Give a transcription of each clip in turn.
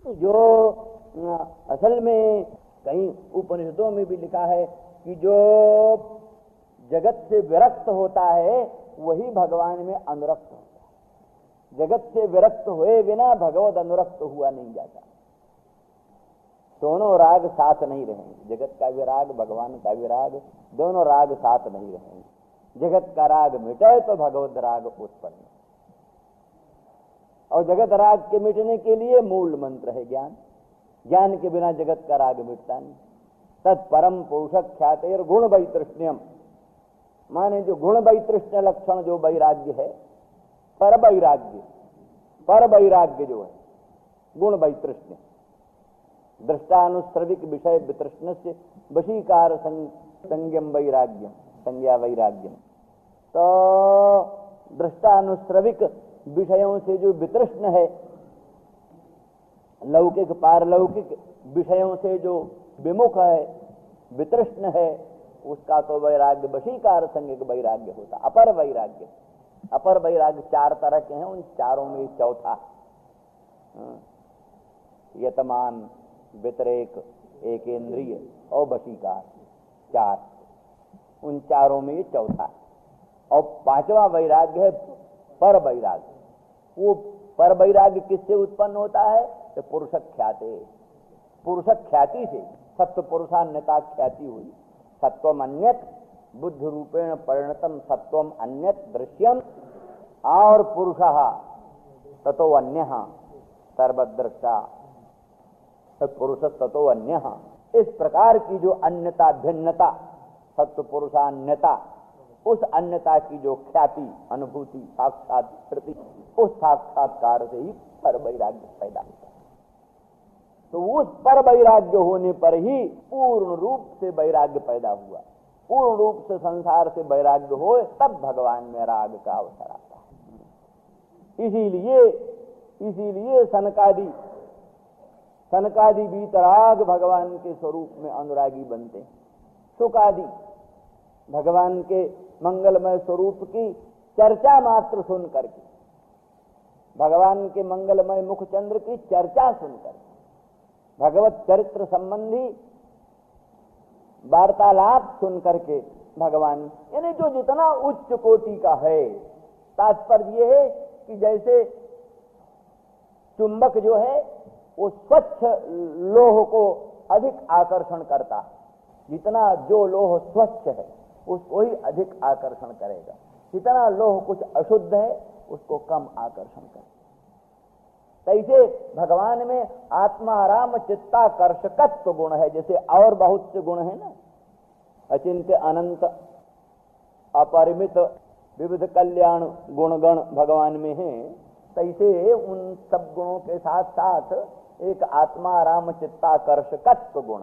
जो असल में कहीं उपनिषदों में भी लिखा है कि जो जगत से विरक्त होता है वही भगवान में अनुरक्त होता है। जगत से विरक्त हुए बिना भगवत अनुरक्त हुआ नहीं जाता। दोनों राग साथ नहीं रहेंगे, जगत का विराग भगवान का विराग, दोनों राग साथ नहीं रहेंगे। जगत का राग मिटे तो भगवत राग उत्पन्न, और जगत राग के मिटने के लिए मूल मंत्र है ज्ञान। ज्ञान के बिना जगत का राग मिटता नहीं। तत्परम पुरुष ख्यातेर गुण वैतृष्ण्यम, माने जो गुण वैतृष्ण्य लक्षण जो वैराग्य है, पर वैराग्य जो है गुण वैतृष्ण्य, दृष्टानुश्रविक विषय वितृष्ण से वशीकार संज्ञम वैराग्यम, संज्ञा वैराग्यम। तो दृष्टानुश्रविक विषयों से जो वितृष्ण है, लौकिक पारलौकिक विषयों से जो विमुख है, वितृष्ण है, उसका तो वैराग्य वशीकार संज्ञक वैराग्य होता। अपर वैराग्य, अपर वैराग्य चार तरह के हैं, उन चारों में चौथा यतमान, व्यतिरेक, एकेंद्रिय और वशीकार, चार, उन चारों में ये चौथा। और पांचवा वैराग्य है पर वैराग्य। वो पर वैराग्य किससे उत्पन्न होता है? तो पुरुष ख्याति, पुरुष ख्याति से, सत्व पुरुषान्यता ख्याति हुई। सत्वम अन्यत बुद्धि रूपेण परिणतम सत्वम अन्यत दृश्यम, और पुरुषः ततो अन्यः सर्वद्रष्टा पुरुष ततो अन्यः। इस प्रकार की जो अन्यता, भिन्नता, सत्व पुरुषान्यता, उस अन्यता की जो ख्याति, अनुभूति, साक्षात्कृति, उस साक्षात्कार से ही पर वैराग्य पैदा होता है। तो उस पर वैराग्य होने पर ही पूर्ण रूप से वैराग्य पैदा हुआ। पूर्ण रूप से संसार से वैराग्य हो तब भगवान में राग का अवसर आता है। इसीलिए सनकादि वीतराग भगवान के स्वरूप में अनुरागी बनते हैं। शुकादि भगवान के मंगलमय स्वरूप की चर्चा मात्र सुन करके, भगवान के मंगलमय मुख चंद्र की चर्चा सुनकर, भगवत चरित्र संबंधी वार्तालाप सुन करके भगवान, यानी जो जितना उच्च कोटि का है, तात्पर्य यह है कि जैसे चुंबक जो है वो स्वच्छ लोह को अधिक आकर्षण करता है, जितना जो लोह स्वच्छ है उसको ही अधिक आकर्षण करेगा, जितना लोह कुछ अशुद्ध है उसको कम आकर्षण करेगा। तैसे भगवान में आत्माराम चित्ताकर्षकत्व गुण है। जैसे और बहुत से गुण है ना, अचिंत्य अनंत अपरिमित विविध कल्याण गुणगण भगवान में है, तैसे उन सब गुणों के साथ साथ एक आत्माराम चित्ताकर्षकत्व गुण।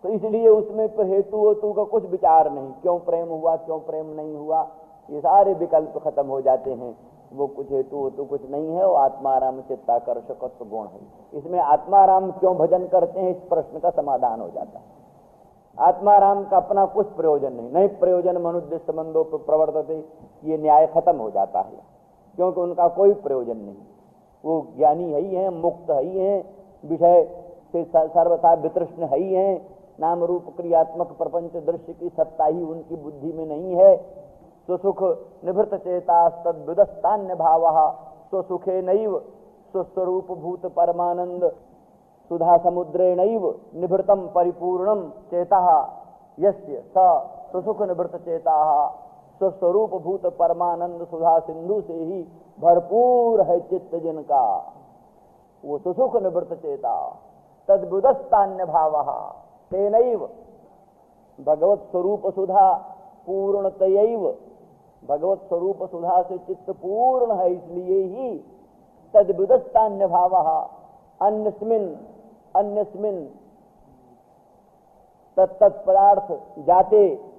तो इसलिए उसमें फिर हेतु का कुछ विचार नहीं, क्यों प्रेम हुआ, क्यों प्रेम नहीं हुआ, ये सारे विकल्प खत्म हो जाते हैं। वो कुछ हेतु कुछ नहीं है, वो आत्माराम चित्ताकर्षकत्व गुण है। इसमें आत्माराम क्यों भजन करते हैं, इस प्रश्न का समाधान हो जाता है। आत्माराम का अपना कुछ प्रयोजन नहीं प्रयोजन मनुद्देश्य संबंधों पर प्रवर्तते, ये न्याय खत्म हो जाता है, क्योंकि उनका कोई प्रयोजन नहीं। वो ज्ञानी ही हैं, मुक्त ही हैं, विषय से सर्वथा वितृष्ण ही हैं, नाम रूप क्रियात्मक प्रपंच दृश्य की सत्ता ही उनकी बुद्धि में नहीं है। सुसुख निभृत चेता तद्विदस्तान्य भावः स्वसुखे नैव स्वस्वरूप भूत परमानंद सुधा समुद्रे नैव निभृतम परिपूर्णम चेतः यस्य स सुसुख निभृत चेता स्वस्वरूप भूत परमानंद सुधा सिंधु से ही भरपूर है चित्त जिनका, वो सुसुख निवृत्त चेता तद्बुदस्तान्य भावः तेनैव भगवत स्वरूप सुधा पूर्णतयैव, भगवत स्वरूप सुधा से चित्त पूर्ण है, इसलिए ही तद्बुदस्तान्य भावः अन्यस्मिन् तत्पदार्थ जाते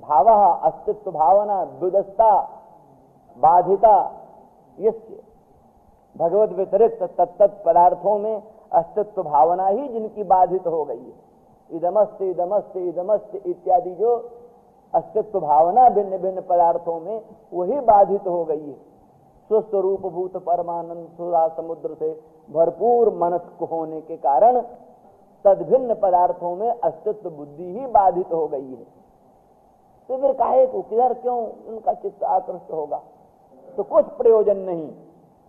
भावः अस्तित्व भावना बुदस्ता बाधिता, यस्य भगवत व्यतिरिक्त तत्त पदार्थों में अस्तित्व भावना ही जिनकी बाधित हो गई है। इदमस्ति इदमस्ति इदमस्ति इत्यादि जो अस्तित्व भावना भिन्न भिन्न पदार्थों में वही बाधित हो गई है। स्वस्वरूप भूत परमानंद सुधा समुद्र से भरपूर मनस्क होने के कारण तद्भिन्न पदार्थों में अस्तित्व बुद्धि ही बाधित हो गई है। तो फिर काहे को किधर क्यों उनका चित्त आकृष्ट होगा, तो कुछ प्रयोजन नहीं।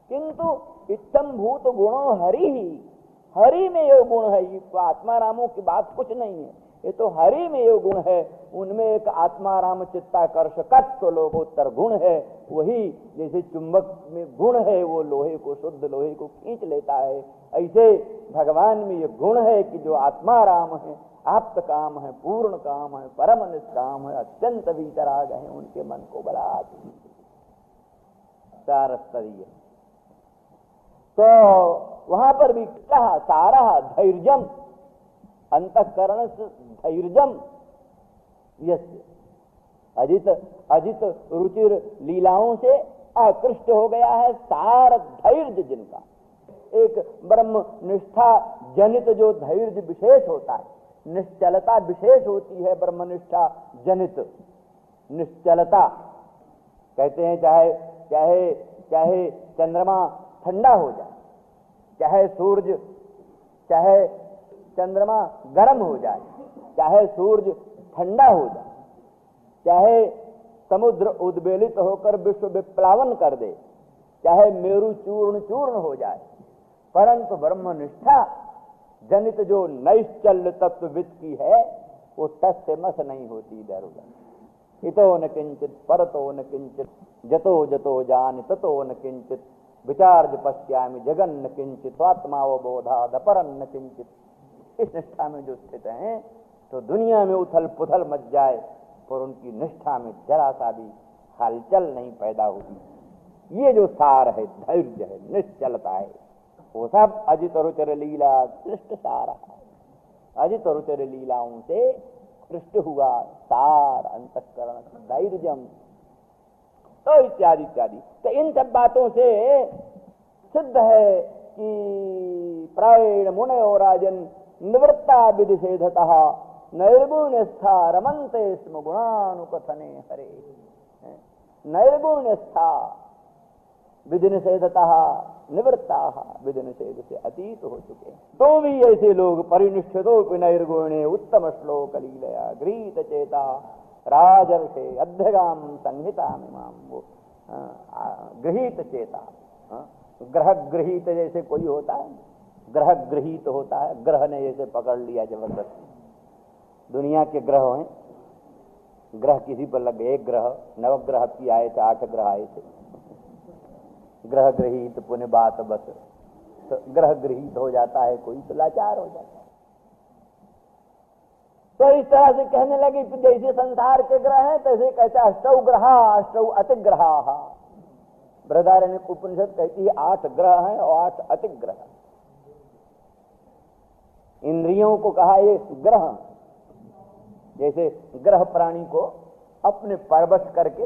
किंतु इत्थम भूत गुणों हरि ही, हरि में ये गुण है, ये तो आत्मारामों की बात कुछ नहीं है, ये तो हरि में ये गुण है। उनमें एक आत्माराम चित्ताकर्षकत्व लोकोत्तर गुण है, वही जैसे चुंबक में गुण है वो लोहे को, शुद्ध लोहे को खींच लेता है, ऐसे भगवान में ये गुण है कि जो आत्माराम है, आप्त काम है, पूर्ण काम है, परम निष्काम है, अत्यंत वीतराग है, उनके मन को बड़ा चार स्तरीय। तो वहां पर भी कहा सारा धैर्यम अंतःकरण से धैर्यम यस्य, अजित अजित रुचिर लीलाओं से आकृष्ट हो गया है सार धैर्य जिनका, एक ब्रह्म निष्ठा जनित जो धैर्य विशेष होता है, निश्चलता विशेष होती है ब्रह्मनिष्ठा जनित निश्चलता। कहते हैं चाहे चाहे चाहे चंद्रमा ठंडा हो जाए, चाहे सूरज, चाहे चंद्रमा गर्म हो जाए, चाहे सूरज ठंडा हो जाए, चाहे समुद्र उद्वेलित होकर विश्व विप्लावन कर दे, चाहे मेरु चूर्ण चूर्ण हो जाए, परंतु ब्रह्मनिष्ठा जनित जो नैश्चल्य तत्वविद की है वो टस से मस नहीं होती इधर उधर। इतो न किंचित परतो न किंचित जतो जतो जान ततो न किंचित विचार्य पश्यामि जगन न किंचित स्वात्मावबोधाद परन न किंचित। इस निष्ठा में जो स्थित हैं तो दुनिया में उथल पुथल मच जाए पर उनकी निष्ठा में जरा सा भी हलचल नहीं पैदा होती। ये जो सार है, धैर्य है, निश्चलता है, वो सब अजित रुचिर लीला कृष्ण सार है। अजित रुचिर लीलाओं से कृष्ट हुआ सार अंतःकरण धैर्यम, तो इत्यादि इत्यादि। तो इन सब बातों से सिद्ध है कि प्रायण मुनयो राजन निवृत्ता विधिषेधतः नैर्गुण्यस्था रमन्ते स्म गुणानुकथने हरे। नैर्गुण्यस्था विधि निषेधतः निवृत्ता विधि निषेध से अतीत हो चुके। तो भी ऐसे लोग परिनिष्ठितो नैर्गुण्ये उत्तम श्लोक लीलया गृहीत चेता राजर्षे अध्यगाम संहिता मिमाम। वो गृहीत चेता, ग्रह गृहीत जैसे कोई होता है, ग्रह गृहीत होता है, ग्रह ने जैसे पकड़ लिया जबरदस्ती। दुनिया के ग्रह हैं, ग्रह किसी पर लग गए, एक ग्रह नवग्रह की आए थे, 8 ग्रह आए थे, ग्रह गृहीत पुण्य बात बस। तो ग्रह गृहीत हो जाता है कोई तो लाचार हो जाता है। तो इस तरह से कहने लगे कि जैसे संसार के ग्रह हैं तैसे कहता है अष्टौ ग्रहा अष्टौ अतिग्रहा। बृहदारण्यक उपनिषद कहती है 8 ग्रह हैं और 8 अतिग्रह। इंद्रियों को कहा एक ग्रह, जैसे ग्रह प्राणी को अपने परवश करके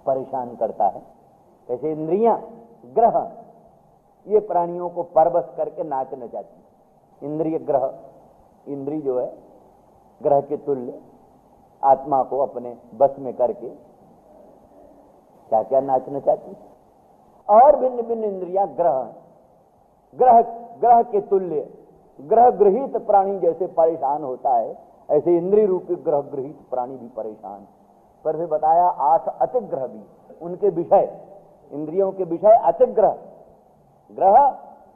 परेशान करता है, ऐसे इंद्रियां ग्रह ये प्राणियों को परवश करके नाचना चाहती। इंद्रिय ग्रह, इंद्री जो है ग्रह के तुल्य आत्मा को अपने बस में करके क्या क्या नाचना चाहती। और भिन्न भिन्न इंद्रियां ग्रह, ग्रह ग्रह के तुल्य ग्रह गृहीत प्राणी जैसे परेशान होता है ऐसे इंद्रिय रूपी ग्रह गृहीत प्राणी भी परेशान। पर फिर बताया 8 अतिग्रह भी, उनके विषय इंद्रियों के विषय अतिग्रह। ग्रह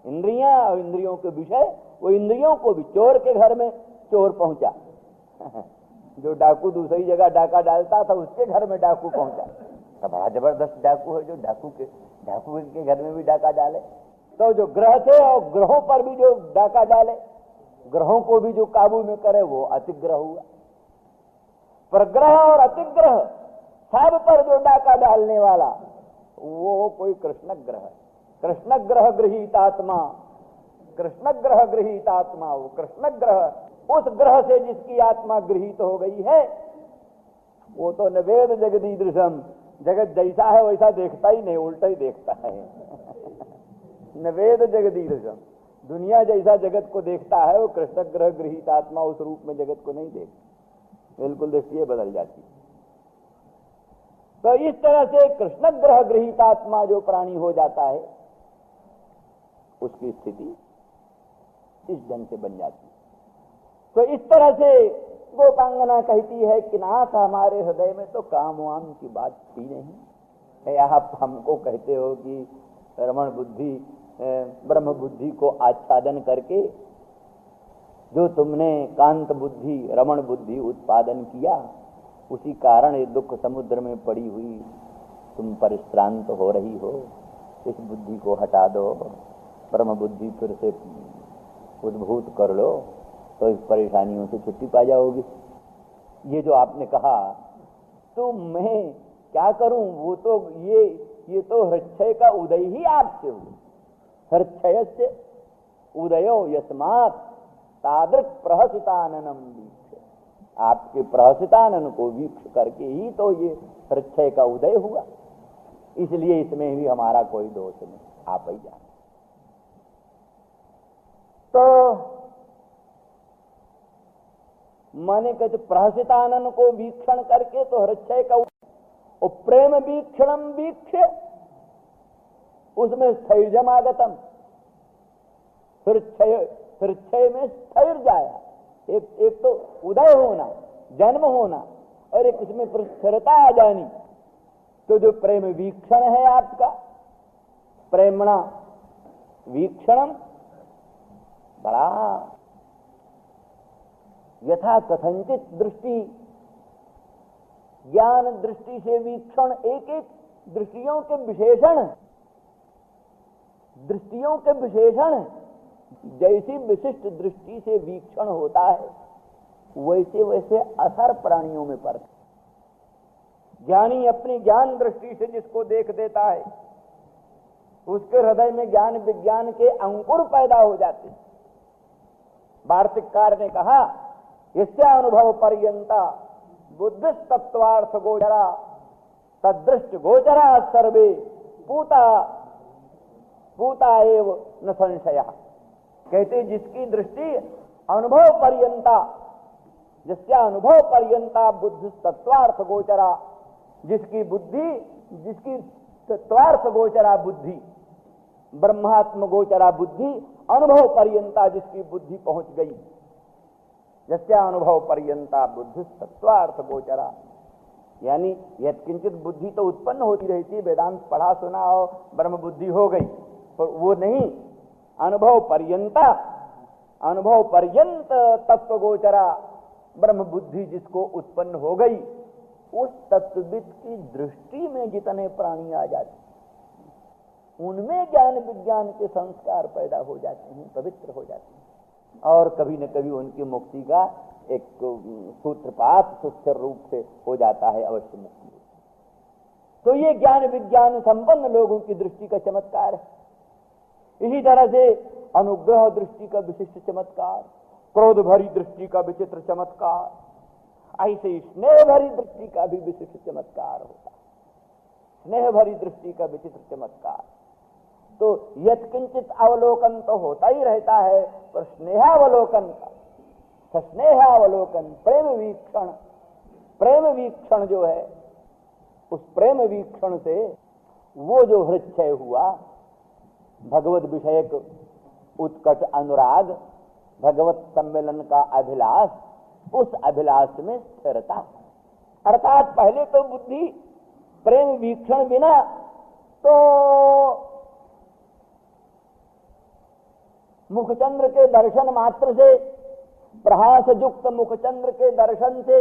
इंद्रियां और इंद्रियों के विषय, वो इंद्रियों को भी, चोर के घर में चोर पहुंचा जो डाकू दूसरी जगह डाका डालता था उसके घर में डाकू पहुंचा। तो बड़ा जबरदस्त डाकू है जो डाकू के घर में भी डाका डाले। तो जो ग्रह थे और ग्रहों पर भी जो डाका डाले, ग्रहों को भी जो काबू में करे वो अतिग्रह हुआ। पर ग्रह और अतिग्रह सब पर जो डाका डालने वाला वो कोई कृष्ण ग्रह, कृष्ण ग्रह गृहीत आत्मा, कृष्ण ग्रह गृहीत आत्मा। वो कृष्ण ग्रह, उस ग्रह से जिसकी आत्मा गृहीत हो गई है वो तो नवेद जगदीदृशम, जगत जैसा है वैसा देखता ही नहीं, उल्टा ही देखता है नवेद जगदीदृशम, दुनिया जैसा जगत को देखता है वो कृष्ण ग्रह गृहीत आत्मा उस रूप में जगत को नहीं देखता, बिल्कुल दृष्टि बदल जाती। तो इस तरह से कृष्ण ग्रह गृहीतात्मा जो प्राणी हो जाता है उसकी स्थिति इस ढंग से बन जाती है। तो इस तरह से गोपांगना कहती है कि नाथ हमारे हृदय में तो काम वाम की बात थी नहीं। आप हमको कहते हो कि रमण बुद्धि ब्रह्म बुद्धि को आच्छादन करके जो तुमने कांत बुद्धि रमण बुद्धि उत्पादन किया, उसी कारण ये दुख समुद्र में पड़ी हुई तुम परिश्रांत हो रही हो। इस बुद्धि को हटा दो, ब्रह्म बुद्धि फिर से उद्भूत कर लो, तो इस परेशानियों से छुट्टी पा जाओगी। ये जो आपने कहा तो मैं क्या करूं, वो तो ये तो हृच्छय का उदय ही आपसे हुआ। हृच्छय से उदयो यस्मात् तादृक् प्रहसिताननम वीक्ष, आपके प्रहसितानन को वीक्ष करके ही तो ये हृच्छय का उदय हुआ। इसलिए इसमें भी हमारा कोई दोष नहीं, आप ही जाने। तो माने कहते प्रहसितानन को वीक्षण करके तो हृच्छय का और प्रेम वीक्षणम वीक्ष उसमें स्थैर्यमागतम, हृच्छय में स्थैर्य जाया। एक तो उदय होना, जन्म होना, और एक इसमें स्थिरता आ जानी। तो जो प्रेम वीक्षण है आपका, प्रेमणा वीक्षणम, बड़ा यथा कथंचित दृष्टि, ज्ञान दृष्टि से वीक्षण, एक एक दृष्टियों के विशेषण जैसी विशिष्ट दृष्टि से वीक्षण होता है, वैसे वैसे असर प्राणियों में पड़ता। ज्ञानी अपनी ज्ञान दृष्टि से जिसको देख देता है, उसके हृदय में ज्ञान विज्ञान के अंकुर पैदा हो जाते हैं। वार्तिककार ने कहा, इससे अनुभव पर्यंता बुद्धिस्तत्वार्थ गोचरा तदृष्ट गोचरा सर्वे पूता एव न संशया। कहते जिसकी दृष्टि अनुभव पर्यंता, जिसका अनुभव पर्यंता बुद्धि तत्वार्थ गोचरा, जिसकी तत्वार्थ गोचरा बुद्धि, ब्रह्मात्म गोचरा बुद्धि, अनुभव पर्यंता जिसकी बुद्धि पहुंच गई, जिसका अनुभव पर्यंता बुद्धि तत्वार्थ गोचरा, यानी यत्किंचित बुद्धि तो उत्पन्न होती रहती, वेदांत पढ़ा सुना और ब्रह्म बुद्धि हो गई, पर वो नहीं, अनुभव पर्यंत तत्व गोचरा ब्रह्म बुद्धि जिसको उत्पन्न हो गई, उस तत्वविद की दृष्टि में जितने प्राणी आ जाते, उनमें ज्ञान विज्ञान के संस्कार पैदा हो जाते हैं, पवित्र हो जाते हैं, और कभी न कभी उनकी मुक्ति का एक सूत्रपात सुस्थिर रूप से हो जाता है, अवश्य मुक्ति। तो ये ज्ञान विज्ञान संपन्न लोगों की दृष्टि का चमत्कार है। इसी तरह से अनुग्रह दृष्टि का विशिष्ट चमत्कार, क्रोध भरी दृष्टि का विचित्र चमत्कार, ऐसे स्नेह भरी दृष्टि का भी विशिष्ट चमत्कार होता है। स्नेह भरी दृष्टि का विचित्र चमत्कार, तो यत्किंचित अवलोकन तो होता ही रहता है, पर स्नेहावलोकन का, स्नेहावलोकन, प्रेम वीक्षण जो है, उस प्रेम वीक्षण से वो जो हृच्छय हुआ, भगवत विषयक उत्कट अनुराग, भगवत सम्मेलन का अभिलाष, उस अभिलाष में स्थिरता। अर्थात पहले तो बुद्धि प्रेम वीक्षण बिना तो मुखचंद्र के दर्शन मात्र से, प्रहास युक्त मुखचंद्र के दर्शन से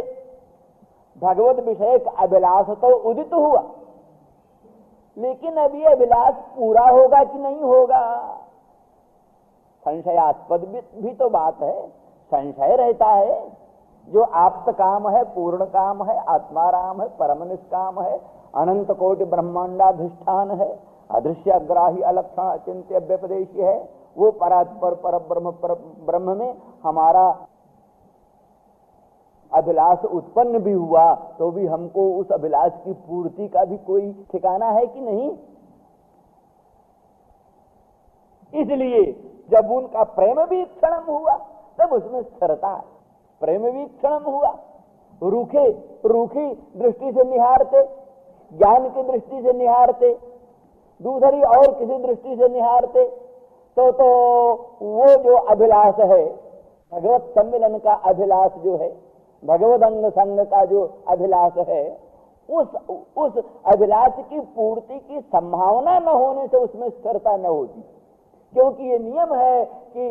भगवत विषयक अभिलाष तो उदित हुआ, लेकिन अभी अभिलाष पूरा होगा कि नहीं होगा, संशयास्पद भी तो बात है। संशय रहता है, जो आप्त काम है, पूर्ण काम है, आत्माराम है, परम निष्काम है, अनंत कोटि ब्रह्मांडाधिष्ठान है, अदृश्य अग्राही अलक्षण अचिंत्य व्यपदेशी है, वो परात्पर पर ब्रह्म में हमारा अभिलाष उत्पन्न भी हुआ, तो भी हमको उस अभिलाष की पूर्ति का भी कोई ठिकाना है कि नहीं। इसलिए जब उनका प्रेम वीक्षणम हुआ, तब उसमें स्थिरता है। प्रेम वीक्षणम हुआ, रूखी दृष्टि से निहारते, ज्ञान की दृष्टि से निहारते, दूसरी और किसी दृष्टि से निहारते, तो वो जो अभिलाष है, भगवत सम्मिलन का अभिलाष जो है, भगवत अंग संग का जो अभिलाष है, उस अभिलाष की पूर्ति की संभावना न होने से उसमें स्थिरता न होती। क्योंकि ये नियम है कि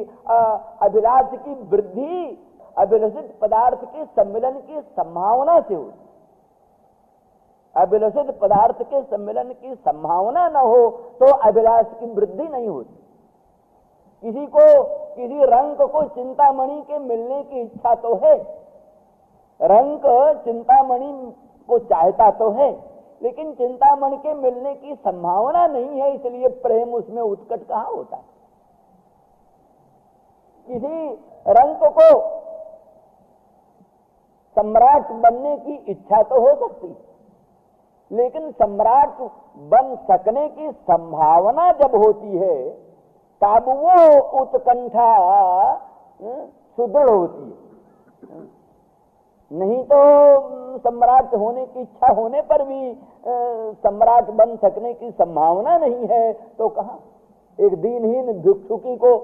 अभिलाष की वृद्धि अभिलषित पदार्थ के सम्मिलन की संभावना से होती। अभिलषित पदार्थ के सम्मिलन की संभावना न हो तो अभिलाष की वृद्धि नहीं होती। किसी रंग को चिंतामणि के मिलने की इच्छा तो है, रंग चिंतामणि को चाहता तो है, लेकिन चिंतामणि के मिलने की संभावना नहीं है, इसलिए प्रेम उसमें उत्कट कहां होता है। किसी रंग को सम्राट बनने की इच्छा तो हो सकती है, लेकिन सम्राट बन सकने की संभावना जब होती है तब वो उत्कंठा सुदृढ़ होती है। नहीं तो सम्राट होने की इच्छा होने पर भी सम्राट बन सकने की संभावना नहीं है तो कहां। एक दीनहीन भिक्षुकी को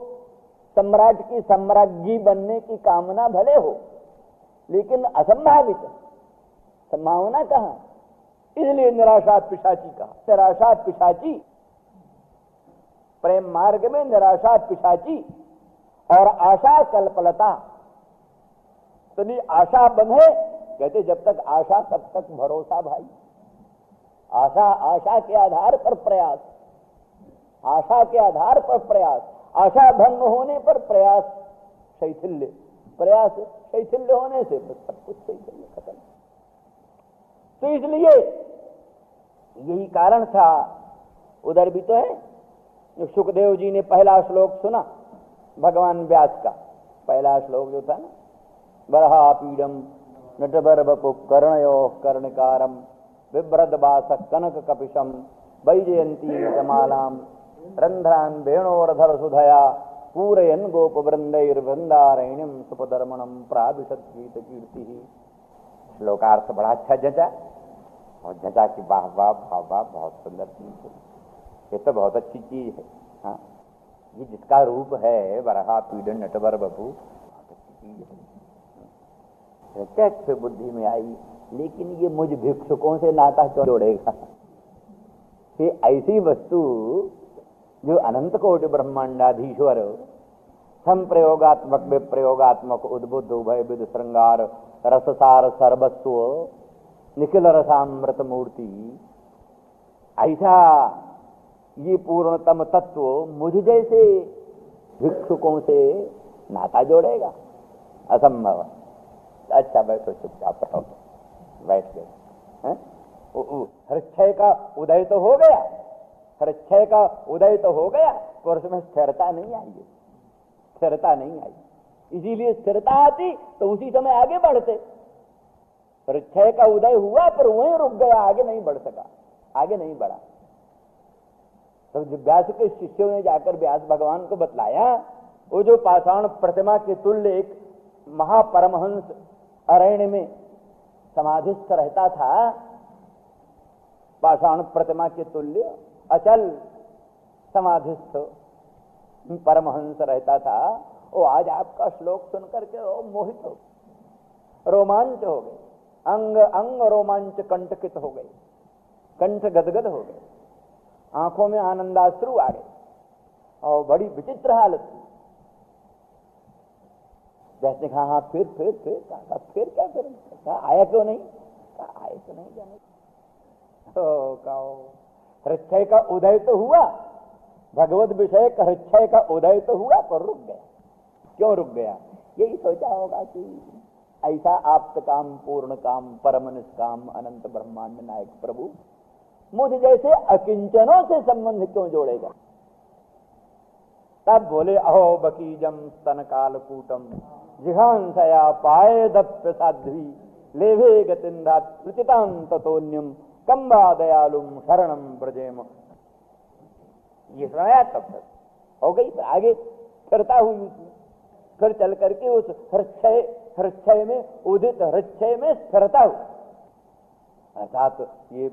सम्राट की सम्राज्ञी बनने की कामना भले हो, लेकिन असंभावित संभावना कहां। इसलिए निराशा पिशाची कहा। निराशा पिशाची, प्रेम मार्ग में निराशा पिशाची और आशा कल्पलता। तो नहीं आशा बंधे, कहते जब तक आशा तब तक भरोसा भाई। आशा के आधार पर प्रयास, आशा के आधार पर प्रयास, आशा भंग होने पर प्रयास शैथिल्य, प्रयास शैथिल्य होने से सब कुछ शैथिल्य खत्म। तो इसलिए यही कारण था। उधर भी तो है, सुखदेव जी ने पहला श्लोक सुना भगवान व्यास का, पहला श्लोक जो था ना, बरहा पीडम नटबर बपु कर्णयो कर्णकारम बिभ्रद बास कनक कपिशम वैजयंती जमालाम रंध्रान वेणोरधर सुधया पूरयन गोप वृंदैर्वृंदारण्यम सुपधर्मणम प्राभिषद गीत कीर्ति। श्लोकार्थ बड़ा अच्छा जचा, और जचा की वाह वाह वाह वाह, बहुत सुंदर चीज है, ये तो बहुत अच्छी चीज है। हाँ, ये जिसका रूप है बरहा पीडन नटवर बपू, बहुत अच्छी चीज है। फिर बुद्धि में आई, लेकिन ये मुझ भिक्षुकों से नाता क्यों जोड़ेगा। ये ऐसी वस्तु जो अनंत कोटि ब्रह्मांडाधीश्वर संप्रयोगात्मक विप्रयोगात्मक उद्बुद्ध उभय विद श्रृंगार रससार सर्वस्व निखिल रसामृत मूर्ति, ऐसा ये पूर्णतम तत्व मुझ जैसे भिक्षुकों से नाता जोड़ेगा, असंभव। अच्छा बैठो, चुपचाप रहो, बैठ गए। हृक्षय का उदय तो हो गया, हृक्षय का उदय तो हो गया, पर उसमें स्थिरता नहीं आई, स्थिरता नहीं आई। इसीलिए स्थिरता आती तो उसी समय आगे बढ़ते। हृक्षय का उदय हुआ पर वहीं रुक गया, आगे नहीं बढ़ सका, आगे नहीं बढ़ा। तो जब व्यास के शिष्यों ने जाकर व्यास भगवान को बतलाया, वो जो पाषाण प्रतिमा के तुल्य एक महापरमहंस अरण्य में समाधिस्थ रहता था, पाषाण प्रतिमा के तुल्य अचल समाधिस्थ परमहंस रहता था, वो आज आपका श्लोक सुनकर के वो मोहित हो, रोमांच हो गए, अंग अंग रोमांच कंटकित हो गए, कंठ गदगद हो गए, आंखों में आनंदाश्रु आ गए, और बड़ी विचित्र हालत थी। जैसे कहा हाँ फिर कहा फिर क्या, फिर कहा आया क्यों नहीं, कहा आए तो नहीं जाने। तो कहो हृक्षय का उदय तो हुआ, भगवत विषय का हृक्षय का उदय तो हुआ, पर रुक गया। क्यों रुक गया? यही सोचा होगा कि ऐसा आप्त काम पूर्ण काम परम निष्काम अनंत ब्रह्मांड नायक प्रभु मुझ जैसे अकिंचनों से संबंध क्यों जोड़ेगा। तब बोले अहो बकीजम स्तन काल कूटम जिघांसया पाए दप्य साध्वी लेभे गतिंधा प्रचितां ततोन्यम कंबा दयालुम शरणम ब्रजेम। ये सुनाया तब तक हो गई, आगे स्थिरता हुई उसमें, फिर चल करके उस हृक्षय में उदित हृक्षय में स्थिरता हुई। अर्थात ये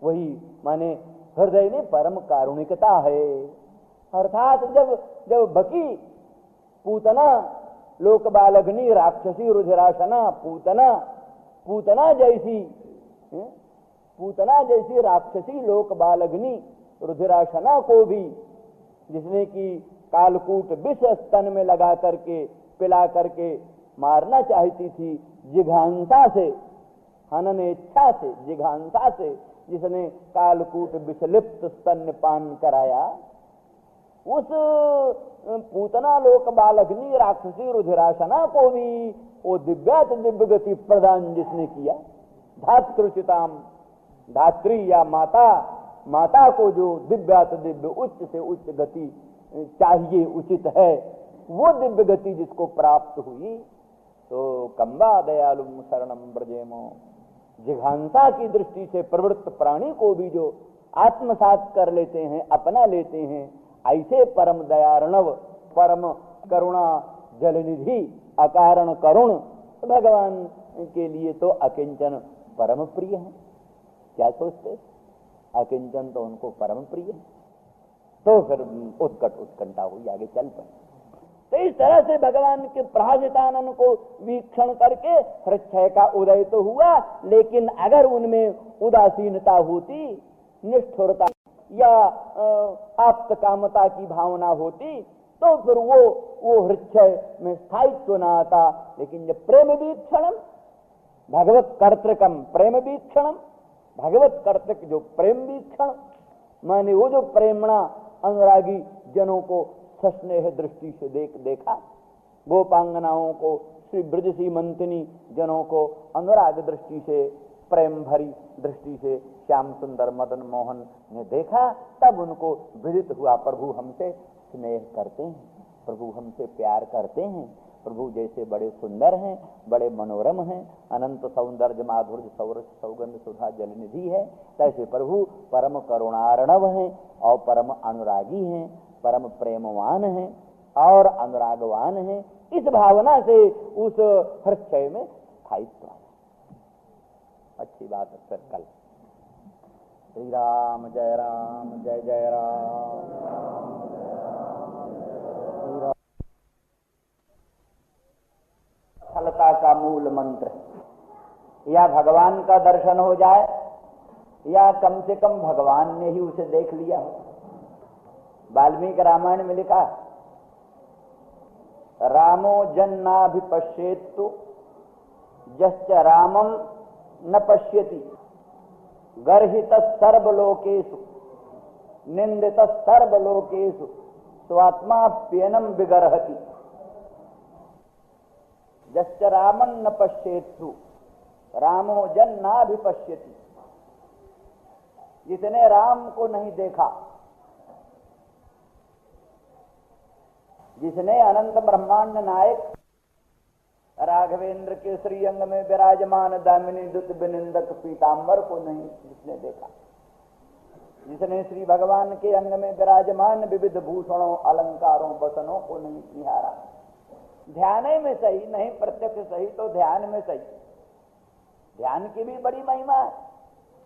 वही माने हृदय में परम कारुणिकता है। अर्थात जब बकी पूतना लोक बालग्नि राक्षसी रुधिराशना पूतना जैसी राक्षसी लोक बालग्नि रुधिराशना को भी जिसने कि कालकूट विष स्तन में लगा करके पिला करके मारना चाहती थी, जिघांसा से, हनन इच्छा से, जिघांसा से जिसने कालकूट विषलिप्त स्तन पान कराया, उस पूतना लोक बालग्नि राक्षसी रुधिराशना को भी वो दिव्यात दिव्य गति प्रदान जिसने किया, धातृचिताम, धात्री या माता को जो दिव्यात दिव्य उच्च से उच्च गति चाहिए, उचित है, वो दिव्य गति जिसको प्राप्त हुई, तो कंबा दयालुम शरणम ब्रजेमो, जिघांसा की दृष्टि से प्रवृत्त प्राणी को भी जो आत्मसात कर लेते हैं, अपना लेते हैं, ऐसे परम दयार्णव, परम करुणा जलनिधि, अकारण करुण भगवान के लिए तो अकिंचन परम प्रिय है। क्या सोचते? अकिंचन तो उनको परम प्रिय है। तो फिर उत्कंठा हुई, आगे चल पड़े। तो इस तरह से भगवान के प्रहसितानन को वीक्षण करके हृक्षय का उदय तो हुआ, लेकिन अगर उनमें उदासीनता होती, निष्ठुरता या आप्त कामता की भावना होती, तो फिर वो हृक्षय में स्थायित्व न आता। लेकिन जब प्रेम वीक्षणम भगवत कर्तृकम प्रेम वीक्षणम, भगवत कर्तृक जो प्रेम वीक्षण माने वो जो प्रेमणा अनुरागी जनों को सस्नेह दृष्टि से देखा, गोपांगनाओं को, श्री ब्रज सीमंतिनी जनों को अनुराग दृष्टि से, प्रेम भरी दृष्टि से श्याम सुंदर मदन मोहन ने देखा, तब उनको विदित हुआ प्रभु हमसे स्नेह करते हैं, प्रभु हमसे प्यार करते हैं, प्रभु जैसे बड़े सुंदर हैं, बड़े मनोरम हैं, अनंत सौंदर्य माधुर्य सौरस सौगंध सुधा जलनिधि है, तैसे प्रभु परम करुणार्णव हैं और परम अनुरागी हैं, परम प्रेमवान हैं और अनुरागवान हैं। इस भावना से उस हृक्षय में स्थायित्व है। अच्छी बात है। फिर कल श्री राम जय राम। सफलता का मूल मंत्र, या भगवान का दर्शन हो जाए, या कम से कम भगवान ने ही उसे देख लिया हो। वाल्मीकि रामायण में लिखा, रामो जन्नाभिपश्येत्तु यश्च रामम न पश्यति गर्हित सर्वलोकेषु निंदित सर्वलोकेषु स्वात्माप्येनम विगर्हति। यश्च रामं न पश्येत्तु रामो जन्नाभिपश्यति, जिसने राम को नहीं देखा, जिसने अनंत ब्रह्मांड नायक राघवेंद्र के श्रीअंग में विराजमान दामिनी दुत विनिंदक पीतांबर को नहीं जिसने देखा, जिसने श्री भगवान के अंग में विराजमान विविध भूषणों अलंकारों वसनों को नहीं निहारा, ध्यान में सही नहीं, प्रत्यक्ष सही तो ध्यान में सही। ध्यान की भी बड़ी महिमा है।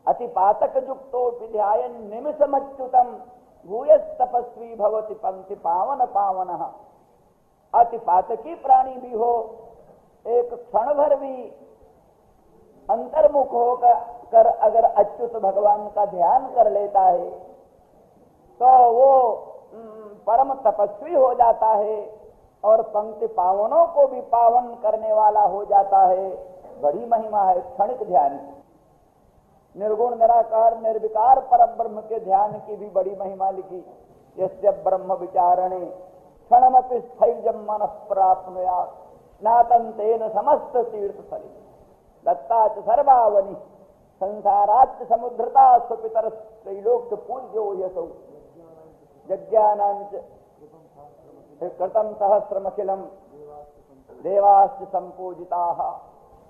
अतिपातक युक्तो विध्यायन निमिषमच्युतम भूयस तपस्वी भवति पंक्ति पावन पावनः। अतिपातकी प्राणी भी हो, एक क्षण भर भी अंतर्मुख होकर अगर अच्युत भगवान का ध्यान कर लेता है तो वो परम तपस्वी हो जाता है और पंक्ति पावनों को भी पावन करने वाला हो जाता है। बड़ी महिमा है क्षणिक ध्यान की। निर्गुण निराकार निर्विकार परम ब्रह्म के ध्यान की भी बड़ी महिमा लिखी। यस्य ब्रह्म विचारणे क्षणमपि स्थैर्यं मनः प्राप्नुयात् स्नातं तेन समस्त तीर्थफले दत्ता च सर्वावनि संसारात् समुद्रता स्वपितर त्रैलोक्य पूज्यो यसौ यज्ञानांच कृतं सहस्रमखिलं देवाश्च संपूजिताः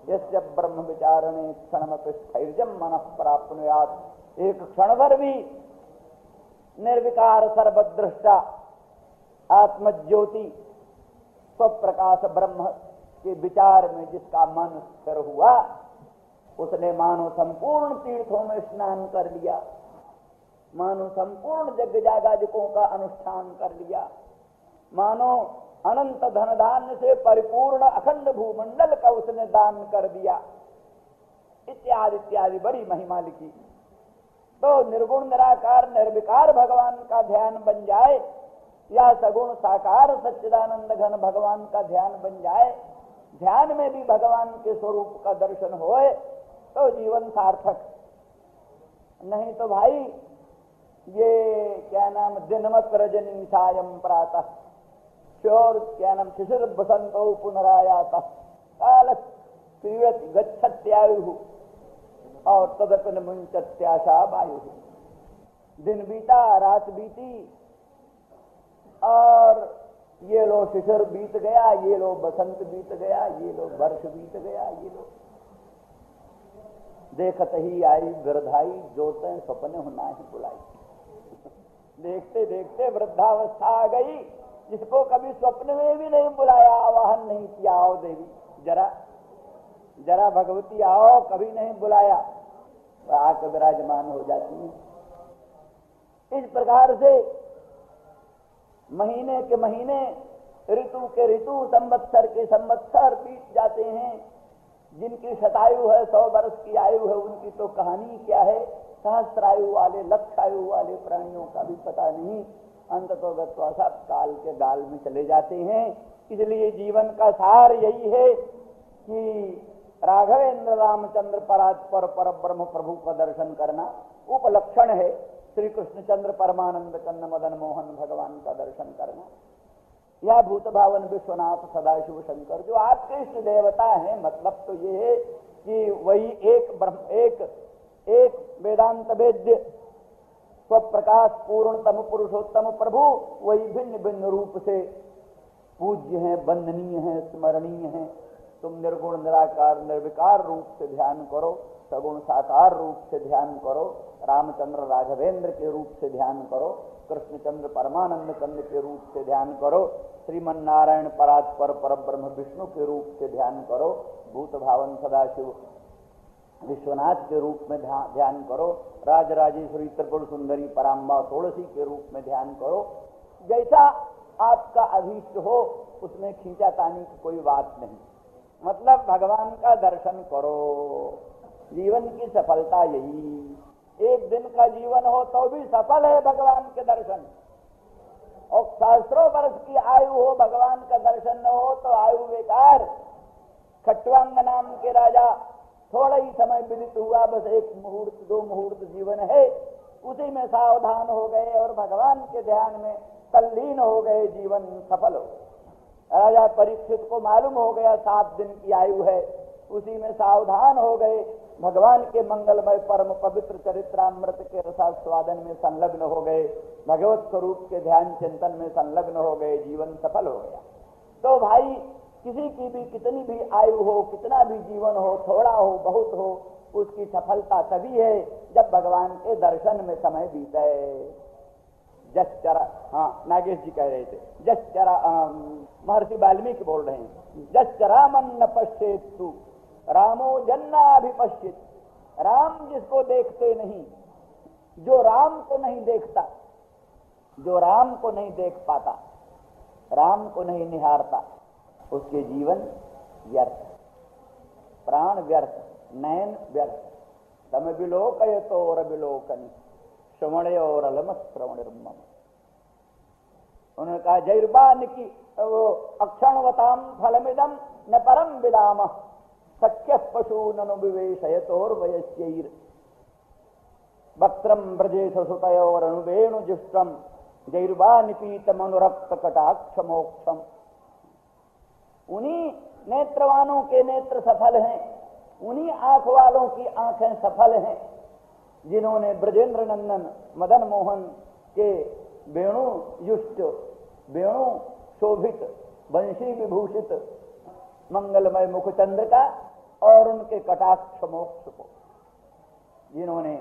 यस्य ब्रह्म विचारणे क्षणमपि स्थैर्यं मनः प्राप्नुयात्। एक क्षण भर भी निर्विकार सर्वदृष्टा आत्मज्योति स्वप्रकाश ब्रह्म के विचार में जिसका मन स्थिर हुआ, उसने मानो संपूर्ण तीर्थों में स्नान कर लिया, मानो संपूर्ण यज्ञ जागादिकों का अनुष्ठान कर लिया, मानो अनंत धन धान्य से परिपूर्ण अखंड भूमंडल का उसने दान कर दिया, इत्यादि इत्यादि बड़ी महिमा लिखी। तो निर्गुण निराकार निर्विकार भगवान का ध्यान बन जाए या सगुण साकार सच्चिदानंद घन भगवान का ध्यान बन जाए, ध्यान में भी भगवान के स्वरूप का दर्शन होए तो जीवन सार्थक। नहीं तो भाई ये क्या नाम दिनमत रजनी सायं प्रातः श्योर क्या नाम शिशिर बसंतो पुनरायाता काल क्रीडति गच्छत्यायु और तदपि न मुंचत्याशा वायु। दिन बीता, रात बीती और ये लो शिशिर बीत गया, ये लो बसंत बीत गया, ये लो वर्ष बीत गया, ये लो देखत ही आई वृद्धाई जोते सपने होना ही बुलाई। देखते देखते वृद्धावस्था आ गई, जिसको कभी स्वप्न में भी नहीं बुलाया, आवाहन नहीं किया, आओ देवी जरा जरा भगवती आओ, कभी नहीं बुलाया, आकर विराजमान हो जाती है। इस प्रकार से महीने के महीने, ऋतु के ऋतु, संवत्सर के संवत्सर बीत जाते हैं। जिनकी शतायु है, 100 वर्ष की आयु है, उनकी तो कहानी क्या है। सहस्रायु वाले, लक्षायु वाले प्राणियों का भी पता नहीं। अंततोगत्वा सब काल के गाल में चले जाते हैं। इसलिए जीवन का सार यही है कि राघवेंद्र रामचंद्र परात्पर पर ब्रह्म प्रभु का दर्शन करना उपलक्षण है। श्री कृष्णचंद्र परमानंद कन्न मदन मोहन भगवान का दर्शन करना, या भूत भावन विश्वनाथ सदाशिव शंकर जो आपके इष्ट देवता हैं। मतलब तो ये है कि वही एक वेदांत वेद्य स्वप्रकाश पूर्णतम पुरुषोत्तम प्रभु वही भिन्न भिन्न रूप से पूज्य हैं, वंदनीय हैं, स्मरणीय हैं। तुम निर्गुण निराकार निर्विकार रूप से ध्यान करो, सगुण साकार रूप से ध्यान करो, रामचंद्र राघवेंद्र के रूप से ध्यान करो, कृष्णचंद्र परमानंद चंद्र के रूप से ध्यान करो, श्रीमन नारायण परात्पर परब्रह्म विष्णु के रूप से ध्यान करो, भूत भावन सदाशिव विश्वनाथ के रूप में ध्यान करो, राजराजेश्वरी त्रिपुर सुंदरी पराम्बा तुलसी के रूप में ध्यान करो। जैसा आपका अभीष्ट हो उसमें खींचातानी की कोई बात नहीं। मतलब भगवान का दर्शन करो, जीवन की सफलता यही। एक दिन का जीवन हो तो भी सफल है भगवान के दर्शन, और सहस्रों वर्ष की आयु हो भगवान का दर्शन न हो तो आयु बेकार। खट्वांग नाम के राजा थोड़ा ही समय विदित हुआ, बस 1 मुहूर्त 2 मुहूर्त जीवन है, उसी में सावधान हो गए और भगवान के ध्यान में तल्लीन हो गए, जीवन सफल हो। राजा परीक्षित को मालूम हो गया 7 दिन की आयु है, उसी में सावधान हो गए, भगवान के मंगलमय परम पवित्र चरित्रामृत के रसास्वादन में संलग्न हो गए, भगवत स्वरूप के ध्यान चिंतन में संलग्न हो गए, जीवन सफल हो गया। तो भाई किसी की भी कितनी भी आयु हो, कितना भी जीवन हो, थोड़ा हो बहुत हो, उसकी सफलता तभी है जब भगवान के दर्शन में समय बीते। जसचरा, हाँ नागेश जी कह रहे थे, जसचरा महर्षि वाल्मीकि बोल रहे हैं, जसचरा मन न पश्येत तु रामो जन्नाभिपश्यित। राम जिसको देखते नहीं, जो राम को नहीं देखता, जो राम को नहीं देख पाता, राम को नहीं निहारता, उसके जीवन व्यर्थ, प्राण व्यर्थ, नयन व्यर्थ। तम विलोकय तो और विलोकन श्रवण और अलम श्रवण। उन्होंने कहा जैर्बान की वो अक्षणवताम फलमिदम न परम विदाम सख्य पशु ननु विवेशयतोर वयस्यैर वक्त्रम ब्रजेश सुतयोर अनुवेणु जुष्टम जैर्बानिपीत मनुरक्त कटाक्ष मोक्षम। उन्हीं नेत्रवानों के नेत्र सफल हैं, उन्हीं आंख वालों की आंखें सफल हैं जिन्होंने ब्रजेंद्र नंदन मदन मोहन के वेणु युष्ट, वेणु शोभित, वंशी विभूषित मंगलमय मुखचंद्र का और उनके कटाक्ष मोक्ष को जिन्होंने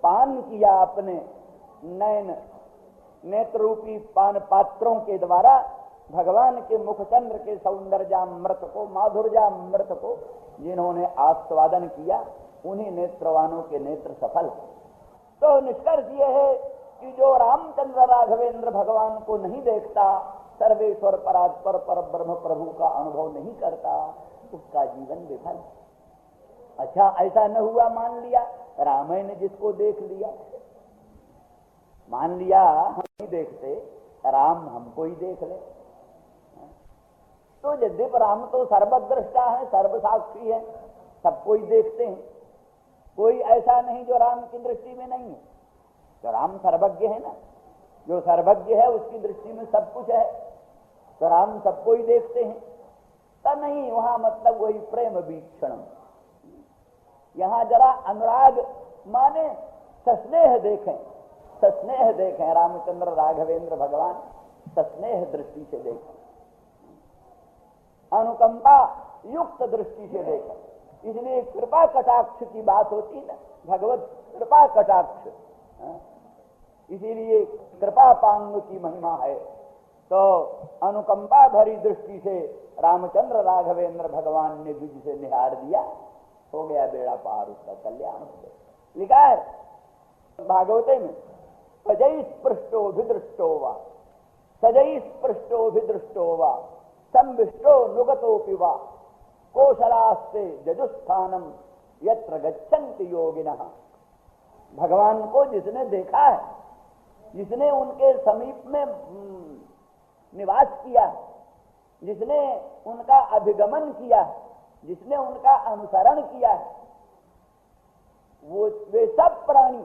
पान किया अपने नयन नेत्र रूपी पान पात्रों के द्वारा भगवान के मुखचंद्र के सौंदर्यामृत को, माधुर्यामृत को जिन्होंने आस्वादन किया, उन्हीं नेत्रवानों के नेत्र सफल। तो निष्कर्ष ये है कि जो रामचंद्र राघवेंद्र भगवान को नहीं देखता, सर्वेश्वर परात्पर पर ब्रह्म प्रभु का अनुभव नहीं करता, उसका जीवन विफल। अच्छा, ऐसा न हुआ, मान लिया रामायण ने जिसको देख लिया, मान लिया हम नहीं देखते, राम हमको ही देख ले, तो यद्यप राम तो सर्वद्रष्टा है, सर्वसाक्षी है, सबको ही देखते हैं, कोई ऐसा नहीं जो राम की दृष्टि में नहीं है। तो राम सर्वज्ञ है ना, जो सर्वज्ञ है उसकी दृष्टि में सब कुछ है, तो राम सबको ही देखते हैं। तो नहीं, वहां मतलब वही प्रेम वीक्षण, यहां जरा अनुराग माने सस्नेह देखें, सस्नेह देखें, रामचंद्र राघवेंद्र भगवान सस्नेह दृष्टि से देखें, अनुकंपा युक्त दृष्टि से देखें। इसलिए कृपा कटाक्ष की बात होती ना, भगवत कृपा कटाक्ष, इसीलिए कृपा पांग की महिमा है। तो अनुकंपा भरी दृष्टि से रामचंद्र राघवेंद्र भगवान ने द्विज से निहार दिया, हो गया बेड़ा पार, उसका कल्याण हो गया। लिखा है भागवते में, सजई स्पृष्टो वा, सजई स्पृष्टो वा, संविष्टो नुगतोपि वा, कौशलास्ते जजुस्थानम यत्र गच्छन्ति योगिनः। भगवान को जिसने देखा है, जिसने उनके समीप में निवास किया, जिसने उनका अभिगमन किया, जिसने उनका अनुसरण किया है, वे सब प्राणी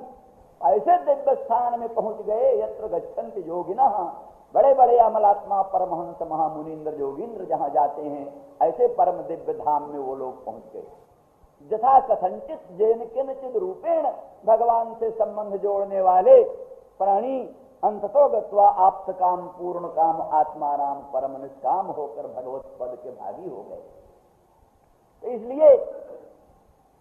ऐसे दिव्य स्थान में पहुंच गए, यत्र गच्छन्ति योगिनः, बड़े बड़े अमलात्मा परमहंस महामुनीन्द्र योगींद्र जहां जाते हैं, ऐसे परम दिव्य धाम में वो लोग पहुंच गए। जथा कथंचित जैन किंचित रूपेण, भगवान से संबंध जोड़ने वाले प्राणी अंततो गत्वा आप्त काम पूर्ण काम आत्माराम परम निष्काम होकर भगवत पद के भागी हो गए। तो इसलिए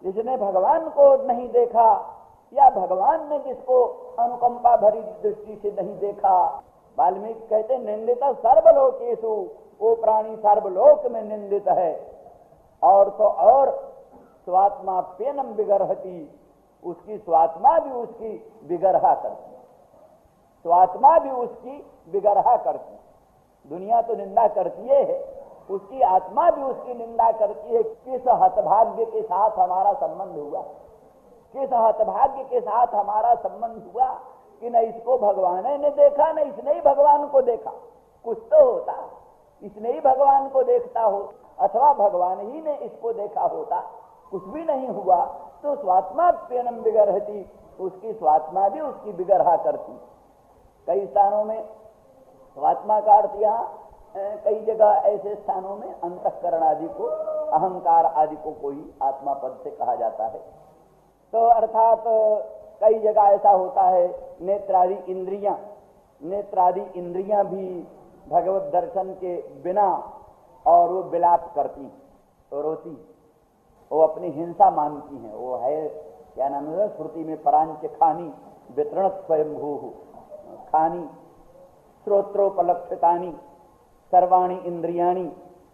जिसने भगवान को नहीं देखा, या भगवान ने जिसको अनुकंपा भरी दृष्टि से नहीं देखा, वाल्मीकि कहते निंदित सर्वलोकेषु, वो प्राणी सर्वलोक में निंदित है। और तो और स्वात्मा पेनम विगर्हति, उसकी स्वात्मा भी उसकी विगर्हा करती, स्वात्मा भी उसकी विगर्हा करती। दुनिया तो निंदा करती है, उसकी आत्मा भी उसकी निंदा करती है। किस हतभाग्य के साथ हमारा संबंध हुआ, किस हतभाग्य के साथ हमारा संबंध हुआ कि न इसको भगवान ने देखा, न इसने ही भगवान को देखा। कुछ तो होता, इसने ही भगवान को देखता हो, अथवा भगवान ही ने इसको देखा होता, कुछ भी नहीं हुआ। तो स्वात्मा पेनम विगर्हति, उसकी स्वात्मा भी उसकी विगर्हा करती। कई स्थानों में स्वात्मा का अर्थ यहाँ, कई जगह ऐसे स्थानों में अंतःकरण आदि को, अहंकार आदि को कोई आत्मा पद से कहा जाता है। तो अर्थात कई जगह ऐसा होता है, नेत्रादि इंद्रियां, नेत्रादि इंद्रियां भी भगवत दर्शन के बिना और वो विलाप करती, तो रोती, वो अपनी हिंसा मानती हैं। वो है क्या नाम है, श्रुति में परांच खानी वितरणत स्वयंभू, खानी श्रोत्रोपलक्षितानि सर्वाणी इंद्रियाणी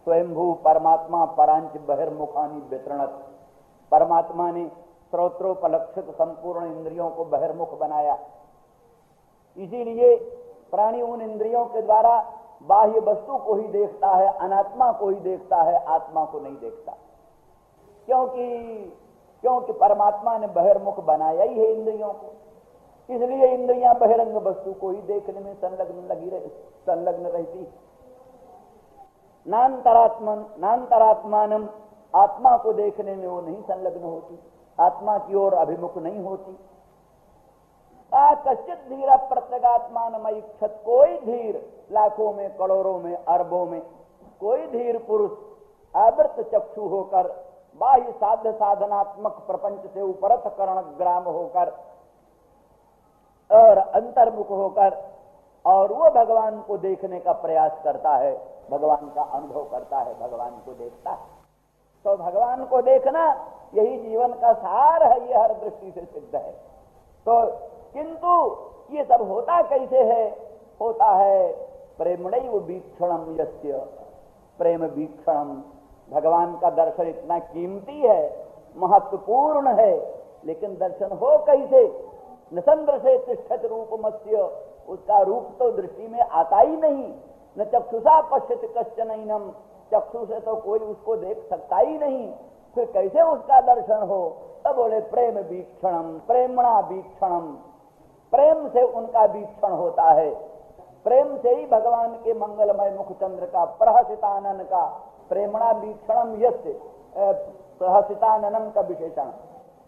स्वयंभू परमात्मा परांच बहिर्मुखानी वितरणत। परमात्मा ने श्रोत्रोपलक्षित संपूर्ण इंद्रियों को बहिर्मुख बनाया, इसीलिए प्राणी उन इंद्रियों के द्वारा बाह्य वस्तु को ही देखता है, अनात्मा को ही देखता है, आत्मा को नहीं देखता। क्योंकि परमात्मा ने बहिर्मुख बनाया ही है इंद्रियों को, इसलिए इंद्रियां बहिरंग वस्तु को ही देखने में संलग्न रहती। नान्तरात्मानम, आत्मा को देखने में वो नहीं संलग्न होती, आत्मा की ओर अभिमुख नहीं होती। कश्चित धीर प्रत्यगात्मान इच्छत, कोई धीर, लाखों में करोड़ों में अरबों में कोई धीर पुरुष आवृत चक्षु होकर, बाह्य साध्य साधनात्मक प्रपंच से उपरत करण ग्राम होकर और अंतर्मुख होकर, और वो भगवान को देखने का प्रयास करता है, भगवान का अनुभव करता है, भगवान को देखता है। तो भगवान को देखना यही जीवन का सार है, ये हर दृष्टि से सिद्ध है। तो किंतु ये सब होता कैसे है? होता है प्रेमणैव वीक्षणम यस्य, प्रेम वीक्षणम, भगवान का दर्शन इतना कीमती है, महत्वपूर्ण है, लेकिन दर्शन हो कैसे? न चंद्र से तिष्ठत रूपमस्य, उसका रूप तो दृष्टि में आता ही नहीं। न चक्षुषा पश्यति कश्चनैनम, चक्षु से तो कोई उसको देख सकता ही नहीं, फिर कैसे उसका दर्शन हो? तब बोले प्रेम वीक्षणम, प्रेमणा वीक्षणम, प्रेम से उनका वीक्षण होता है। प्रेम से ही भगवान के मंगलमय मुखचंद्र का, प्रहसितानन का, प्रेमणा वीक्षणम यस्य, प्रहसिताननम का विशेषण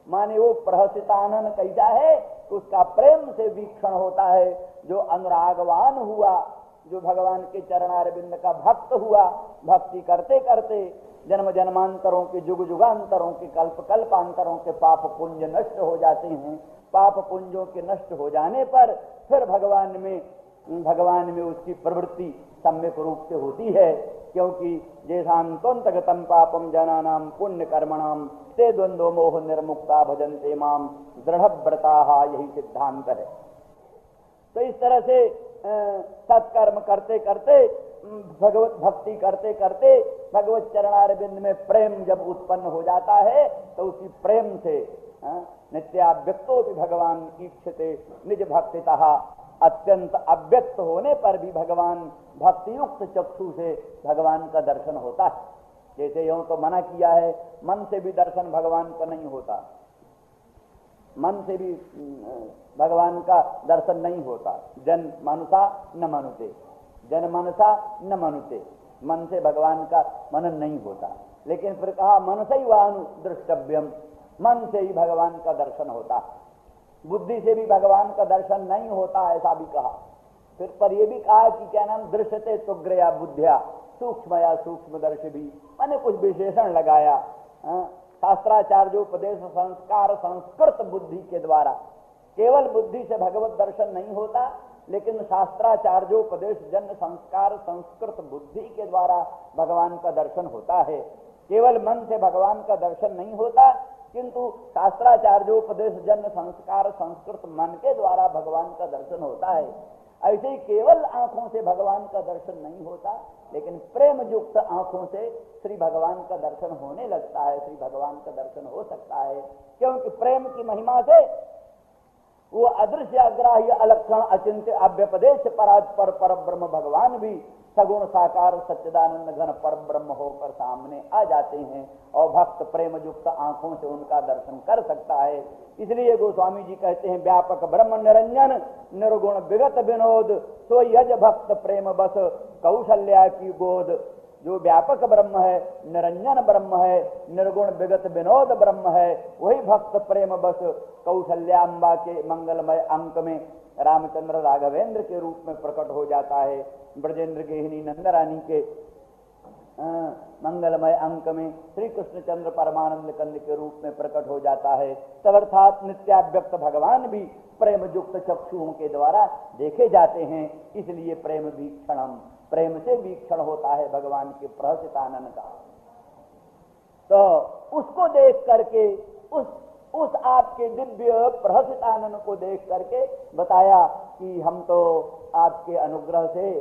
माने वो प्रहसितानन कैसा है? उसका प्रेम से वीक्षण होता है। जो अनुरागवान हुआ, जो भगवान के चरणारविंद का भक्त हुआ, भक्ति करते करते जन्म जन्मांतरों के, जुग जुगांतरों के, कल्प कल्पांतरों के पाप पुंज नष्ट हो जाते हैं। पाप पुंजों के नष्ट हो जाने पर फिर भगवान में उसकी प्रवृत्ति सम्यक रूप से होती है, क्योंकि जैसांतगतम पापम जनानाम पुण्य कर्मणाम ते द्वंद्व मोह निर्मुक्ता भजन्ते माम दृढ़व्रता, यही सिद्धांत है। तो इस तरह से सत्कर्म करते करते, भगवत भक्ति करते करते, भगवत चरणारविंद में प्रेम जब उत्पन्न हो जाता है तो उसी प्रेम से नित्याव्यक्तो भी भगवान ईक्षते निज भक्तितः, अत्यंत अव्यक्त होने पर भी भगवान भक्तियुक्त चक्षु से भगवान का दर्शन होता है। जैसे यूं तो मना किया है, मन से भी दर्शन भगवान का नहीं होता, मन से भी भगवान का दर्शन नहीं होता। जन मनुषा न मनुते, जन मनसा न मनुते, मन से भगवान का मनन नहीं होता। लेकिन फिर कहा मनसैवानु दृष्टव्यम, मन से ही भगवान का दर्शन होता है, बुद्धि से भी भगवान का दर्शन नहीं होता, ऐसा भी कहा। फिर पर यह भी कहा कि क्या नाम, दृश्यते तुग्रया बुद्धिया सूक्ष्मया सूक्ष्मदर्शी भी, मैंने कुछ विशेषण लगाया। शास्त्राचार्योपदेश संस्कार संस्कृत बुद्धि के द्वारा, केवल बुद्धि से भगवत दर्शन नहीं होता, लेकिन शास्त्राचार्योपदेश जन्य संस्कार संस्कृत बुद्धि के द्वारा भगवान का दर्शन होता है। केवल मन से भगवान का दर्शन नहीं होता, किंतु शास्त्राचार्योपदेश जन्य संस्कार संस्कृत मन के द्वारा भगवान का दर्शन होता है। ऐसे ही केवल आंखों से भगवान का दर्शन नहीं होता, लेकिन प्रेम युक्त आंखों से श्री भगवान का दर्शन होने लगता है, श्री भगवान का दर्शन हो सकता है। क्योंकि प्रेम की महिमा से वो अदृश्य अग्राह्य अलक्षण अचिंत्य अव्यपदेश परात्पर पर ब्रह्म भगवान भी सगुण साकार सच्चिदानंद घन पर ब्रह्म होकर सामने आ जाते हैं, और भक्त प्रेम युक्त आंखों से उनका दर्शन कर सकता है। इसलिए गोस्वामी जी कहते हैं, व्यापक ब्रह्म निरंजन निर्गुण विगत विनोद, सो यज भक्त प्रेम बस कौशल्या की गोद। जो व्यापक ब्रह्म है, निरंजन ब्रह्म है, निर्गुण विगत विनोद ब्रह्म है, वही भक्त प्रेम बस कौशल्याम्बा के मंगलमय अंक में रामचंद्र राघवेंद्र के रूप में प्रकट हो जाता है। ब्रजेंद्र गेहिनी नंदरानी के मंगलमय अंक में श्री कृष्णचंद्र परमानंद कंद के रूप में प्रकट हो जाता है। तब अर्थात नित्याव्यक्त भगवान भी प्रेम युक्त चक्षुओं के द्वारा देखे जाते हैं। इसलिए प्रेम वीक्षणम, प्रेम से वीक्षण होता है भगवान के प्रहसितानन का। तो उसको देख करके, उस आपके दिव्य प्रहसितानन को देख करके बताया कि हम तो आपके अनुग्रह से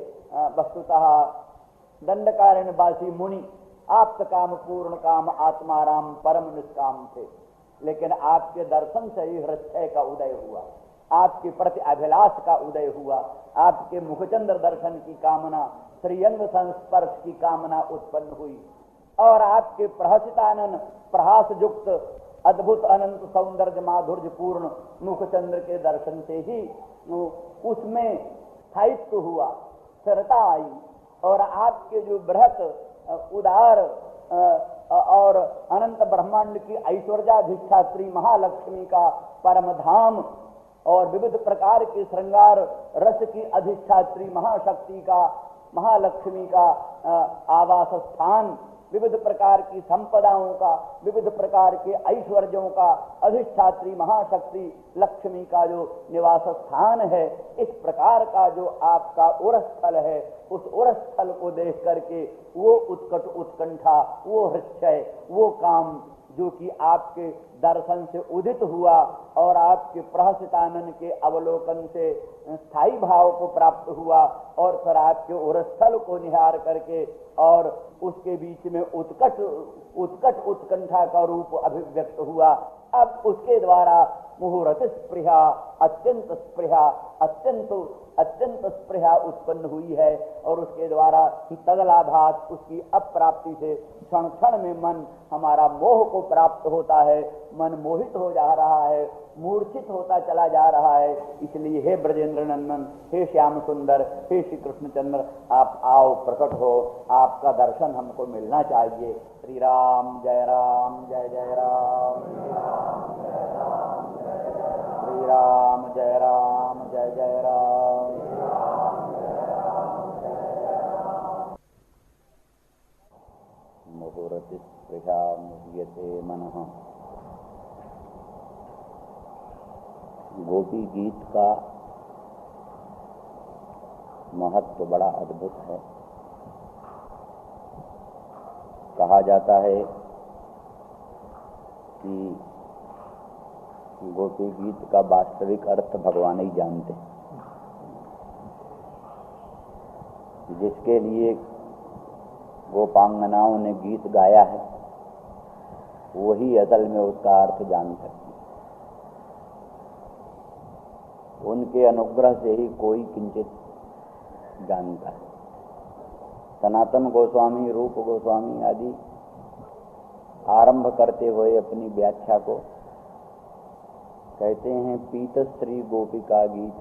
वस्तुतः दंडकारण्यवासी मुनि आप्त काम पूर्ण काम आत्माराम परम निष्काम थे, लेकिन आपके दर्शन से ही हृदय का उदय हुआ, आपके प्रति अभिलाष का उदय हुआ, आपके मुखचंद्र दर्शन की कामना, श्रीअंग संस्पर्श की कामना उत्पन्न हुई, और आपके प्रहसितानन प्रहास युक्त अद्भुत अनंत सौंदर्य माधुर्य पूर्ण मुखचंद्र के दर्शन से ही उसमें स्थायित्व हुआ, स्थिरता आई, और आपके जो बृहत उदार और अनंत ब्रह्मांड की ऐश्वर्याधिष्ठात्री महालक्ष्मी का परम धाम और विविध प्रकार के श्रृंगार रस की अधिष्ठात्री महाशक्ति का, महालक्ष्मी का आवास स्थान, विविध प्रकार की संपदाओं का, विविध प्रकार के ऐश्वर्यों का अधिष्ठात्री महाशक्ति लक्ष्मी का जो निवास स्थान है, इस प्रकार का जो आपका उरस्थल है, उस उरस्थल को देख करके वो उत्कट उत्कंठा, वो हृदय, वो काम जो कि आपके दर्शन से उदित हुआ और आपके प्रहसितानन के अवलोकन से स्थायी भाव को प्राप्त हुआ और फिर आपके उरस्थल को निहार करके और उसके बीच में उत्कट उत्कंठा का रूप अभिव्यक्त हुआ। अब उसके द्वारा मुहूर्त स्पृहा अत्यंत स्पृहा उत्पन्न हुई है और उसके द्वारा तदलाभात उसकी अप्राप्ति से क्षण क्षण में मन हमारा मोह को प्राप्त होता है, मन मोहित हो जा रहा है, मूर्छित होता चला जा रहा है। इसलिए हे ब्रजेंद्र नंदन, हे श्याम सुंदर, हे श्री कृष्णचंद्र, आप आओ, प्रकट हो, आपका दर्शन हमको मिलना चाहिए। श्री राम जय राम, जय जय राम, श्री राम जय राम, जय जय राम। मुहूर्त स्पृहा मुह्यते मनः। गोपी गीत का महत्व बड़ा अद्भुत है। कहा जाता है कि गोपी गीत का वास्तविक अर्थ भगवान ही जानते हैं। जिसके लिए गोपांगनाओं ने गीत गाया है वही असल में उसका अर्थ जान सकती है। उनके अनुग्रह से ही कोई किंचित जानता है। सनातन गोस्वामी, रूप गोस्वामी आदि आरंभ करते हुए अपनी व्याख्या को कहते हैं, पीत श्री गोपिका गीत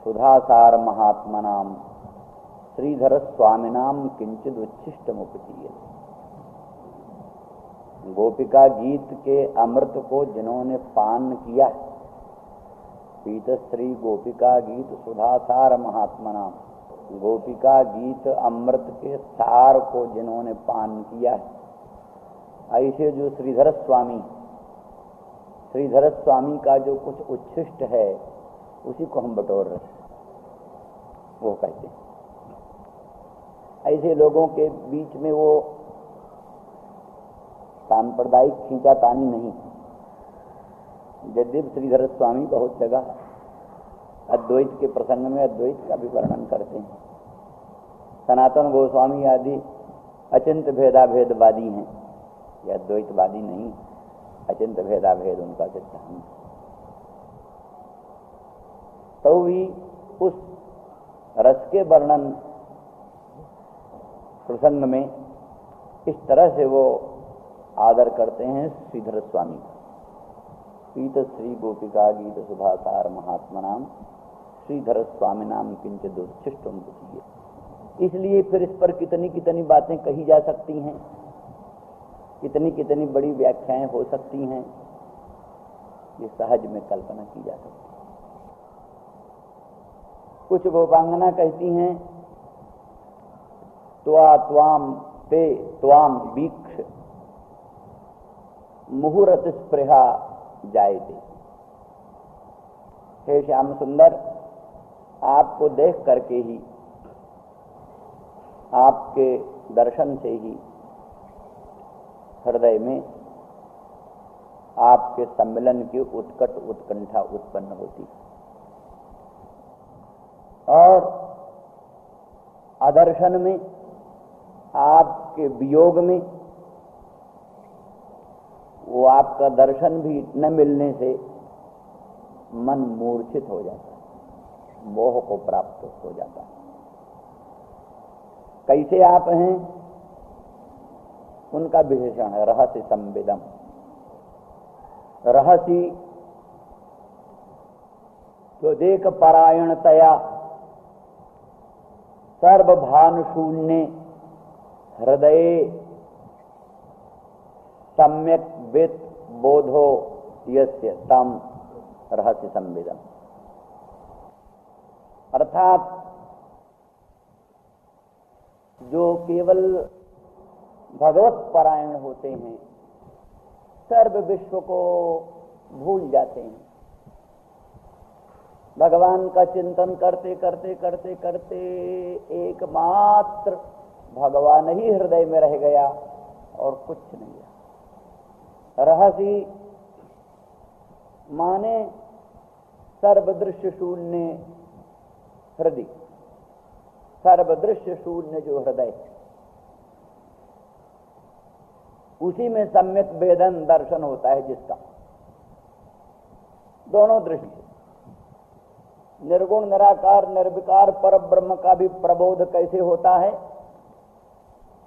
सुधासार महात्मनाम श्रीधर स्वामिनाम किंचित उच्छिष्टमुपचीयते। गोपिका गीत के अमृत को जिन्होंने पान किया, पीत श्री गोपिका गीत सुधासार महात्मनाम, गोपिका गीत अमृत के सार को जिन्होंने पान किया है, ऐसे जो श्रीधर स्वामी का जो कुछ उच्छिष्ट है उसी को हम बटोर रहे हैं, वो कहते हैं। ऐसे लोगों के बीच में वो सांप्रदायिक खींचातानी नहीं। यद्यपि श्रीधर स्वामी बहुत जगह अद्वैत के प्रसंग में अद्वैत का भी वर्णन करते हैं। सनातन गोस्वामी आदि अचिंत भेदाभेदवादी हैं, ये अद्वैतवादी नहीं, अचिंत भेदाभेद उनका सिद्धांत। तो भी उस रस के वर्णन प्रसंग में इस तरह से वो आदर करते हैं श्रीधर स्वामी का। पीत श्री गोपिका गीत सुधासार महात्मनाम श्रीधर स्वामी नाम किंचित उच्छिष्टम पुछिए। इसलिए फिर इस पर कितनी कितनी बातें कही जा सकती हैं, कितनी कितनी बड़ी व्याख्याएं हो सकती हैं, ये सहज में कल्पना की जा सकती है। कुछ गोपांगना कहती हैं, त्वा त्वाम ते त्वाम वीक्ष मुहूर्त स्पृहा जायते। हे श्याम सुंदर, आपको देख करके ही, आपके दर्शन से ही हृदय में आपके सम्मिलन की उत्कट उत्कंठा उत्पन्न होती और अदर्शन में, आपके वियोग में, वो आपका दर्शन भी न मिलने से मन मूर्छित हो जाता है, मोह को प्राप्त हो जाता है। कैसे आप हैं उनका विशेषण है रहस्य संवेदम। रहसी तो देख परायणतया सर्वभानुशून्य हृदय सम्यक वेद बोधो यस्य तम रहस्य संवेदम। अर्थात जो केवल भगवत परायण होते हैं, सर्व विश्व को भूल जाते हैं, भगवान का चिंतन करते करते करते करते एकमात्र भगवान ही हृदय में रह गया और कुछ नहीं है। रहसी माने सर्वदृश्य शून्य हृदय, सर्वदृश्य शून्य जो हृदय, उसी में सम्यक वेदन दर्शन होता है, जिसका दोनों दृष्टि से निर्गुण निराकार निर्विकार पर ब्रह्म का भी प्रबोध कैसे होता है,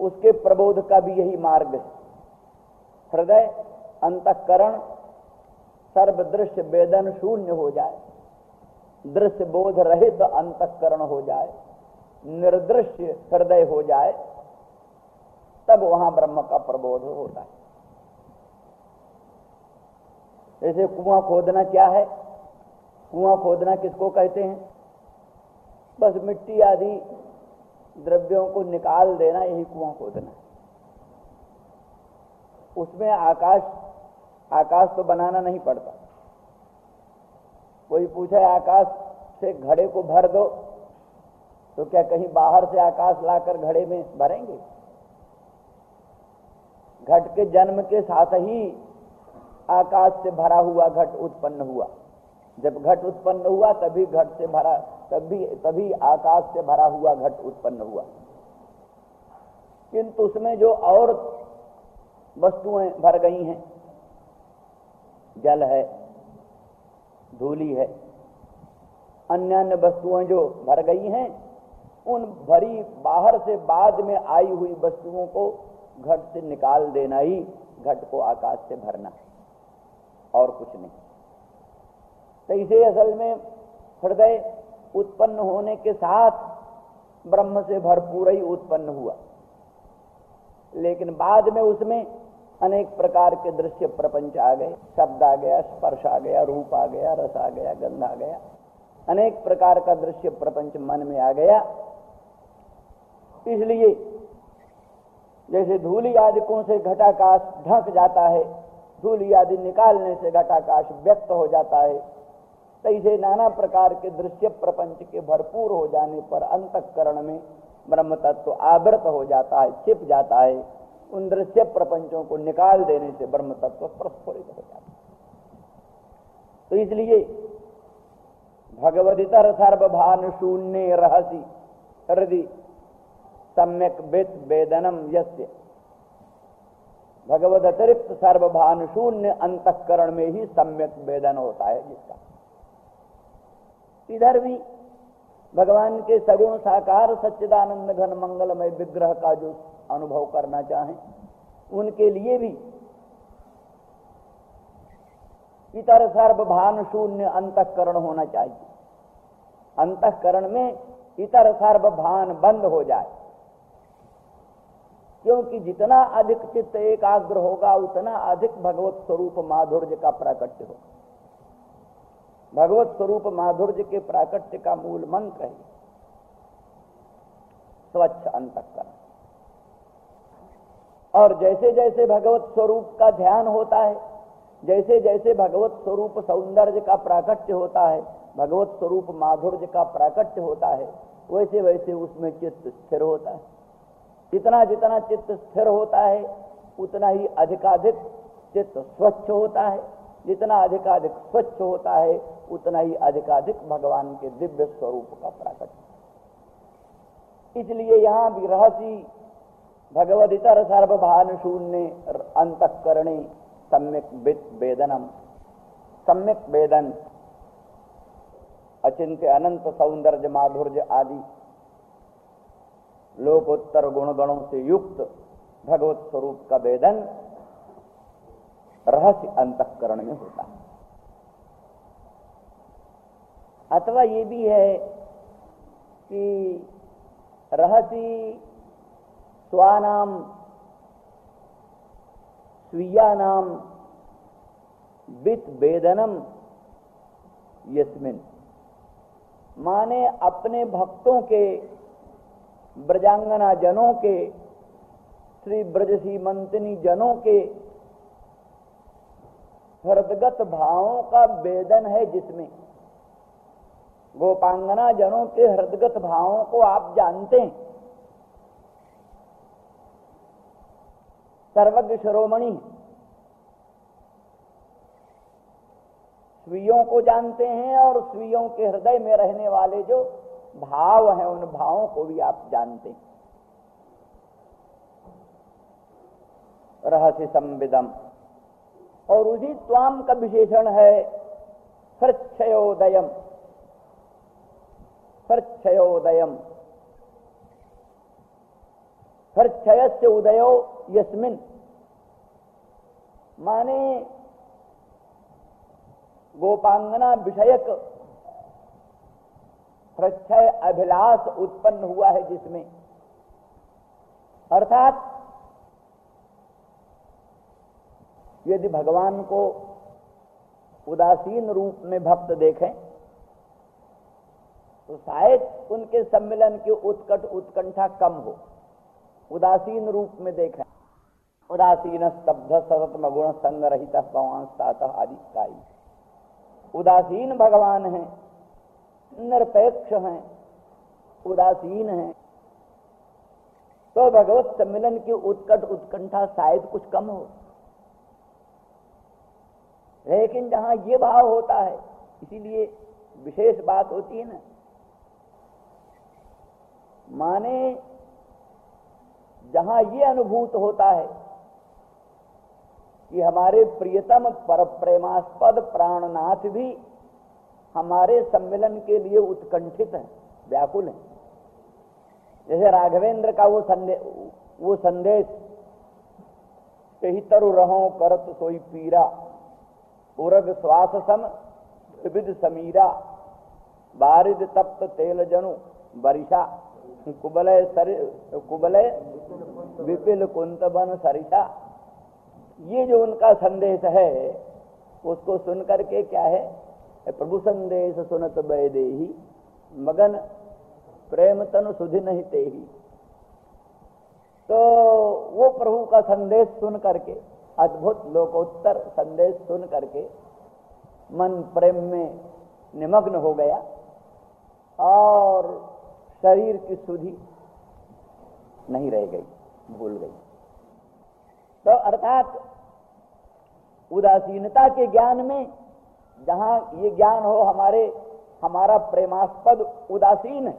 उसके प्रबोध का भी यही मार्ग है। हृदय अंतःकरण सर्वदृश्य वेदन शून्य हो जाए, दृश्य बोध रहित तो अंतःकरण हो जाए, निर्दृश्य हृदय हो जाए, तब वहां ब्रह्म का प्रबोध होता है। जैसे कुआं खोदना क्या है? कुआं खोदना किसको कहते हैं? बस मिट्टी आदि द्रव्यों को निकाल देना, यही कुआं खोदना। उसमें आकाश तो बनाना नहीं पड़ता। कोई पूछे आकाश से घड़े को भर दो, तो क्या कहीं बाहर से आकाश लाकर घड़े में भरेंगे? घट के जन्म के साथ ही आकाश से भरा हुआ घट उत्पन्न हुआ। जब घट उत्पन्न हुआ तभी घट से भरा, तभी आकाश से भरा हुआ घट उत्पन्न हुआ। किंतु उसमें जो और वस्तुएं भर गई हैं, जल है, धूली है, अन्य अन्य वस्तुएं जो भर गई हैं, उन भरी बाहर से बाद में आई हुई वस्तुओं को घट से निकाल देना ही घट को आकाश से भरना है, और कुछ नहीं। तो इसे असल में हृदय उत्पन्न होने के साथ ब्रह्म से भरपूर ही उत्पन्न हुआ, लेकिन बाद में उसमें अनेक प्रकार के दृश्य प्रपंच आ गए, शब्द आ गया, स्पर्श आ गया, रूप आ गया, रस आ गया, गंध आ गया, अनेक प्रकार का दृश्य प्रपंच मन में आ गया। इसलिए जैसे धूली आदिकों से घटाकाश ढक जाता है, धूली आदि निकालने से घटाकाश व्यक्त हो जाता है, तैसे नाना प्रकार के दृश्य प्रपंच के भरपूर हो जाने पर अंतःकरण में ब्रह्म तत्व आवृत हो जाता है, छिप जाता है। उन दृश्य प्रपंचों को निकाल देने से ब्रह्म तत्व प्रस्फुरित हो जाता है। तो इसलिए भगवदितर सर्वभान शून्य रहसी हृदय सम्यक वेदनम यस्य, भगवद अतिरिक्त सर्वभान शून्य अंतःकरण में ही सम्यक वेदन होता है जिसका। इधर भी भगवान के सगुण साकार सच्चिदानंद घन मंगलमय विग्रह का जो अनुभव करना चाहें, उनके लिए भी इतर सर्वभान शून्य अंतःकरण होना चाहिए। अंतःकरण में इतर सर्वभान बंद हो जाए, क्योंकि जितना अधिक चित्त एकाग्र होगा उतना अधिक भगवत स्वरूप माधुर्य का प्राकट्य होगा। भगवत स्वरूप माधुर्य के प्राकट्य का मूल मंत्र है स्वच्छ अंतःकरण। और जैसे जैसे भगवत स्वरूप का ध्यान होता है, जैसे जैसे भगवत स्वरूप सौंदर्य का प्राकट्य होता है, भगवत स्वरूप माधुर्य का प्राकट्य होता है, वैसे वैसे उसमें चित्त स्थिर होता है। जितना जितना चित्त स्थिर होता है उतना ही अधिकाधिक चित्त स्वच्छ होता है, जितना अधिकाधिक स्वच्छ होता है उतना ही अधिकाधिक भगवान के दिव्य स्वरूप का प्राकट्य। इसलिए यहां भी रहसी भगवदितर सर्वभान शून्य अंतःकरणे सम्यक वेदनम, सम्यक वेदन अचिंत्य अनंत सौंदर्य माधुर्य आदि लोकोत्तर गुणगणों से युक्त भगवत स्वरूप का वेदन रहस्य अंतःकरण में होता है। अथवा ये भी है कि रहसी स्वानाम स्वीयानाम वित वेदनम यस्मिन, माने अपने भक्तों के, ब्रजांगना जनों के, श्री ब्रज सीमंतिनी जनों के हृदगत भावों का वेदन है, जिसमें गोपांगना जनों के हृदगत भावों को आप जानते हैं। सर्वज्ञ शिरोमणि, स्वीयों को जानते हैं और स्वीयों के हृदय में रहने वाले जो भाव हैं उन भावों को भी आप जानते हैं। रहस्य संविदम, और उसी त्वाम का विशेषण है प्रच्छयोदयम। प्रच्छयोदयम, प्रच्छयस्य उदयो यस्मिन, माने गोपांगना विषयक प्रच्छय अभिलाष उत्पन्न हुआ है जिसमें, अर्थात यदि भगवान को उदासीन रूप में भक्त देखें तो शायद उनके सम्मिलन की उत्कट उत्कंठा कम हो। उदासीन रूप में देखें, उदासीन स्तब्ध सततम गुण संगरहित भगवान सातः आदि काई, उदासीन भगवान हैं, निरपेक्ष हैं, उदासीन हैं, तो भगवत सम्मिलन की उत्कट उत्कंठा शायद कुछ कम हो। लेकिन जहां ये भाव होता है, इसीलिए विशेष बात होती है ना, माने जहां ये अनुभूत होता है कि हमारे प्रियतम पर प्रेमास्पद प्राणनाथ भी हमारे सम्मिलन के लिए उत्कंठित हैं, व्याकुल हैं। जैसे राघवेंद्र का वो संदेश, कही तरु रहो करत सोई पीरा, उरग श्वास सम विविध समीरा, बारिद तप्त तेल जनु बरिशा, कुबलय विपिल कुंत बन सरिषा। ये जो उनका संदेश है उसको सुन करके क्या है, प्रभु संदेश सुनत बैदेही, मगन प्रेम तनु सुधि नहीं तेही। तो वो प्रभु का संदेश सुन करके, अद्भुत लोकोत्तर संदेश सुन करके मन प्रेम में निमग्न हो गया और शरीर की सुधि नहीं रह गई, भूल गई। तो अर्थात उदासीनता के ज्ञान में, जहां ये ज्ञान हो हमारा प्रेमास्पद उदासीन है।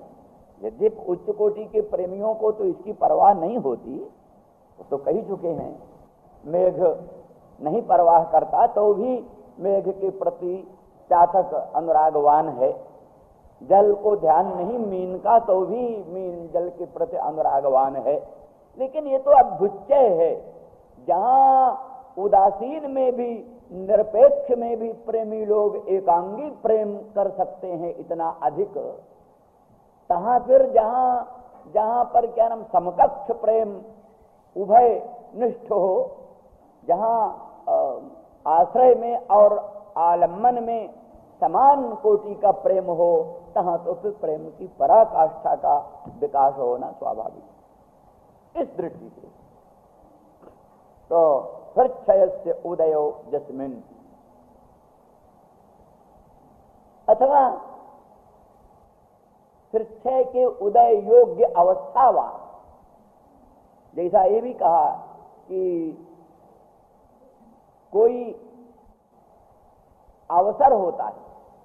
यदि उच्च कोटि के प्रेमियों को तो इसकी परवाह नहीं होती, तो कही चुके हैं, मेघ नहीं परवाह करता तो भी मेघ के प्रति चातक अनुरागवान है, जल को ध्यान नहीं मीन का तो भी मीन जल के प्रति अनुरागवान है। लेकिन ये तो अभुच्चय है, जहां उदासीन में भी निरपेक्ष में भी प्रेमी लोग एकांगी प्रेम कर सकते हैं इतना अधिक, तहां फिर जहां पर क्या नाम समकक्ष प्रेम उभय निष्ठ हो, जहां आश्रय में और आलम्बन में समान कोटि का प्रेम हो, तहां तो फिर प्रेम की पराकाष्ठा का विकास होना स्वाभाविक। इस दृष्टि से तो प्रच्छयस्य उदयो जस्मिन, अथवा प्रच्छय के उदय योग्य अवस्थावा, जैसा ये भी कहा कि कोई अवसर होता है,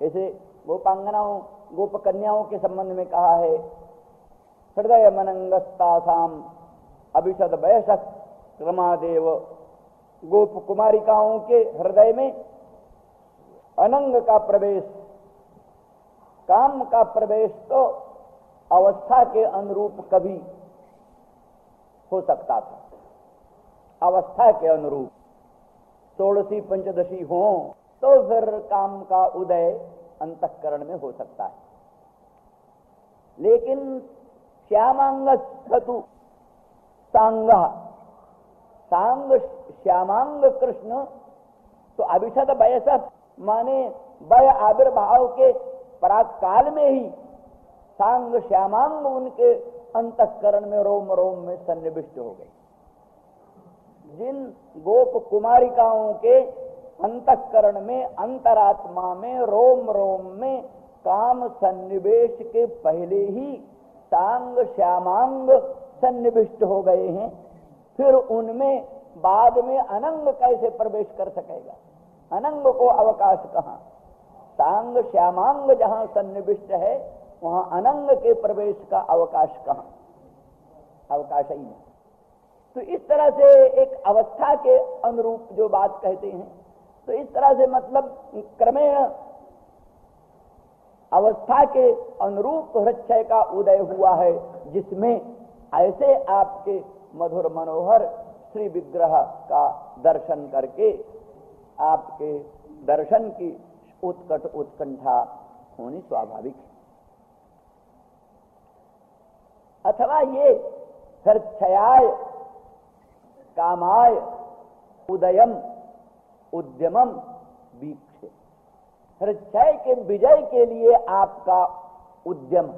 जैसे गोपांगनाओं गोपकन्याओं के संबंध में कहा है, हृदय मनंगस्तासाम अभिषद वयसक क्रमादेव, गोप कुमारिकाओं के हृदय में अनंग का प्रवेश, काम का प्रवेश तो अवस्था के अनुरूप कभी हो सकता था, अवस्था के अनुरूप। षोड़शी पंचदशी हो तो फिर काम का उदय अंतःकरण में हो सकता है। लेकिन श्यामांग सतु सांग, सांग श्यामांग कृष्ण तो अभिषद वयसत, माने वय आविर्भाव के पराकाल में ही सांग श्यामांग उनके अंतःकरण में रोम रोम में सन्निविष्ट हो गए। जिन गोप कुमारिकाओं के अंतःकरण में, अंतरात्मा में, रोम रोम में काम सन्निवेश के पहले ही सांग श्यामांग सन्निविष्ट हो गए हैं, फिर उनमें बाद में अनंग कैसे प्रवेश कर सकेगा? अनंग को अवकाश कहां? सांग श्यामांग जहां सन्निविष्ट है वहां अनंग के प्रवेश का अवकाश कहां, अवकाश ही नहीं। तो इस तरह से एक अवस्था के अनुरूप जो बात कहते हैं, तो इस तरह से मतलब क्रमेण अवस्था के अनुरूप हृच्छय का उदय हुआ है, जिसमें ऐसे आपके मधुर मनोहर श्री विग्रह का दर्शन करके आपके दर्शन की उत्कट उत्कंठा होनी स्वाभाविक है। अथवा ये हृच्छयाय कामाय उदयम उद्यमम वीक्षे, हृच्छय के विजय के लिए आपका उद्यम,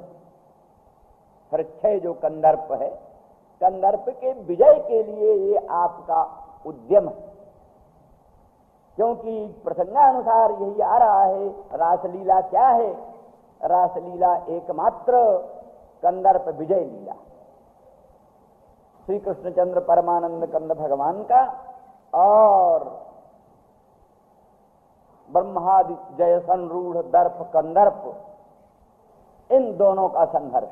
हृच्छय जो कंदर्प है, कंदर्प के विजय के लिए ये आपका उद्यम, क्योंकि प्रसंगानुसार यही आ रहा है। रासलीला क्या है? रासलीला एकमात्र कंदर्प विजय लीला, श्री कृष्णचंद्र परमानंद कंद भगवान का और ब्रह्मादि जय संरूढ़ दर्प कंदर्प, इन दोनों का संघर्ष।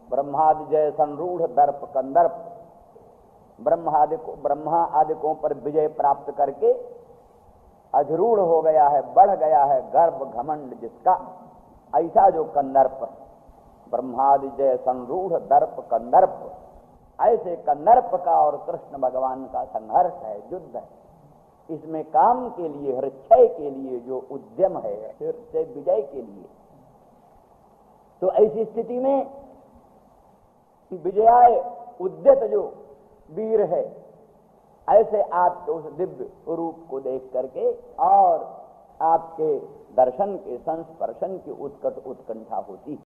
ब्रह्मादि जय संरूढ़ दर्प कंदर्प, ब्रह्मा आदिकों पर विजय प्राप्त करके अधिरूढ़ हो गया है, बढ़ गया है गर्व घमंड जिसका, ऐसा जो कंदर्प, ब्रह्मादि जय संरूढ़ दर्प कंदर्प, ऐसे कंदर्प का और कृष्ण भगवान का संघर्ष है, युद्ध है। इसमें काम के लिए, हृच्छय के लिए जो उद्यम है, हृच्छय विजय के लिए। तो ऐसी स्थिति में विजयाय उद्यत जो वीर है, ऐसे आपके उस दिव्य रूप को देख करके और आपके दर्शन के संस्पर्शन की उत्कट उत्कंठा होती है।